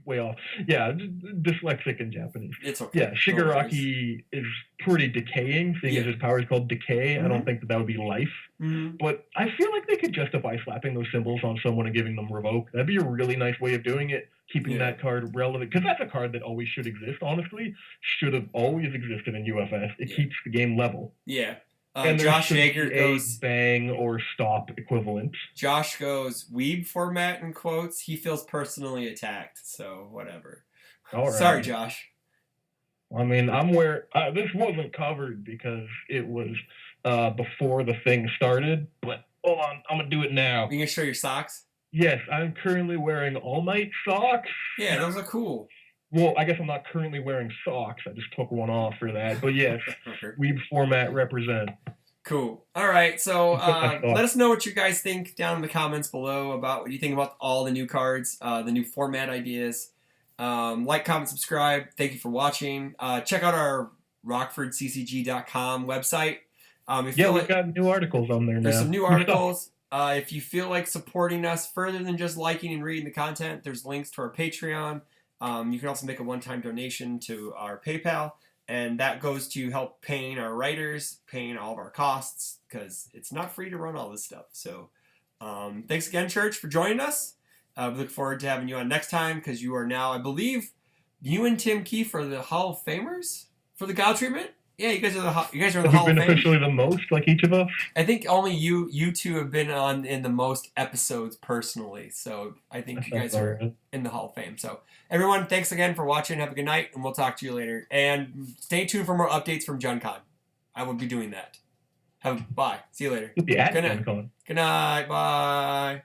way off. Yeah, dyslexic in Japanese. It's okay. Yeah, Shigaraki is pretty decaying, seeing as his power is called decay. I don't think that would be life. But I feel like they could justify slapping those symbols on someone and giving them revoke. That'd be a really nice way of doing it, keeping that card relevant. Because that's a card that always should exist, honestly. Should have always existed in UFS. It keeps the game level. Yeah. And Josh Yeager goes bang or stop equivalent. Josh goes weeb format in quotes. He feels personally attacked, so whatever. All right. Sorry, Josh. I mean, I'm where this wasn't covered because it was before the thing started. But hold on, I'm gonna do it now. You gonna show your socks? Yes, I'm currently wearing All Might socks. Yeah, those are cool. Well, I guess I'm not currently wearing socks. I just took one off for that. But yes, weeb format represent. Cool. All right, so let us know what you guys think down in the comments below about what you think about all the new cards, the new format ideas. Like, comment, subscribe. Thank you for watching. Check out our rockfordccg.com website. We've got new articles on there now. There's some new articles. If you feel like supporting us further than just liking and reading the content, there's links to our Patreon. You can also make a one-time donation to our PayPal, and that goes to help paying our writers, paying all of our costs, because it's not free to run all this stuff. So thanks again, Church, for joining us. We look forward to having you on next time, because you are now, I believe, you and Tim Keefe are the Hall of Famers for the God treatment. Yeah, you guys are the Hall of Fame. Have you been officially the most, like each of us? I think only you two have been on in the most episodes personally. So I think you guys are in the Hall of Fame. So everyone, thanks again for watching. Have a good night, and we'll talk to you later. And stay tuned for more updates from GenCon. I will be doing that. Bye. See you later. Good night. Good night. Bye.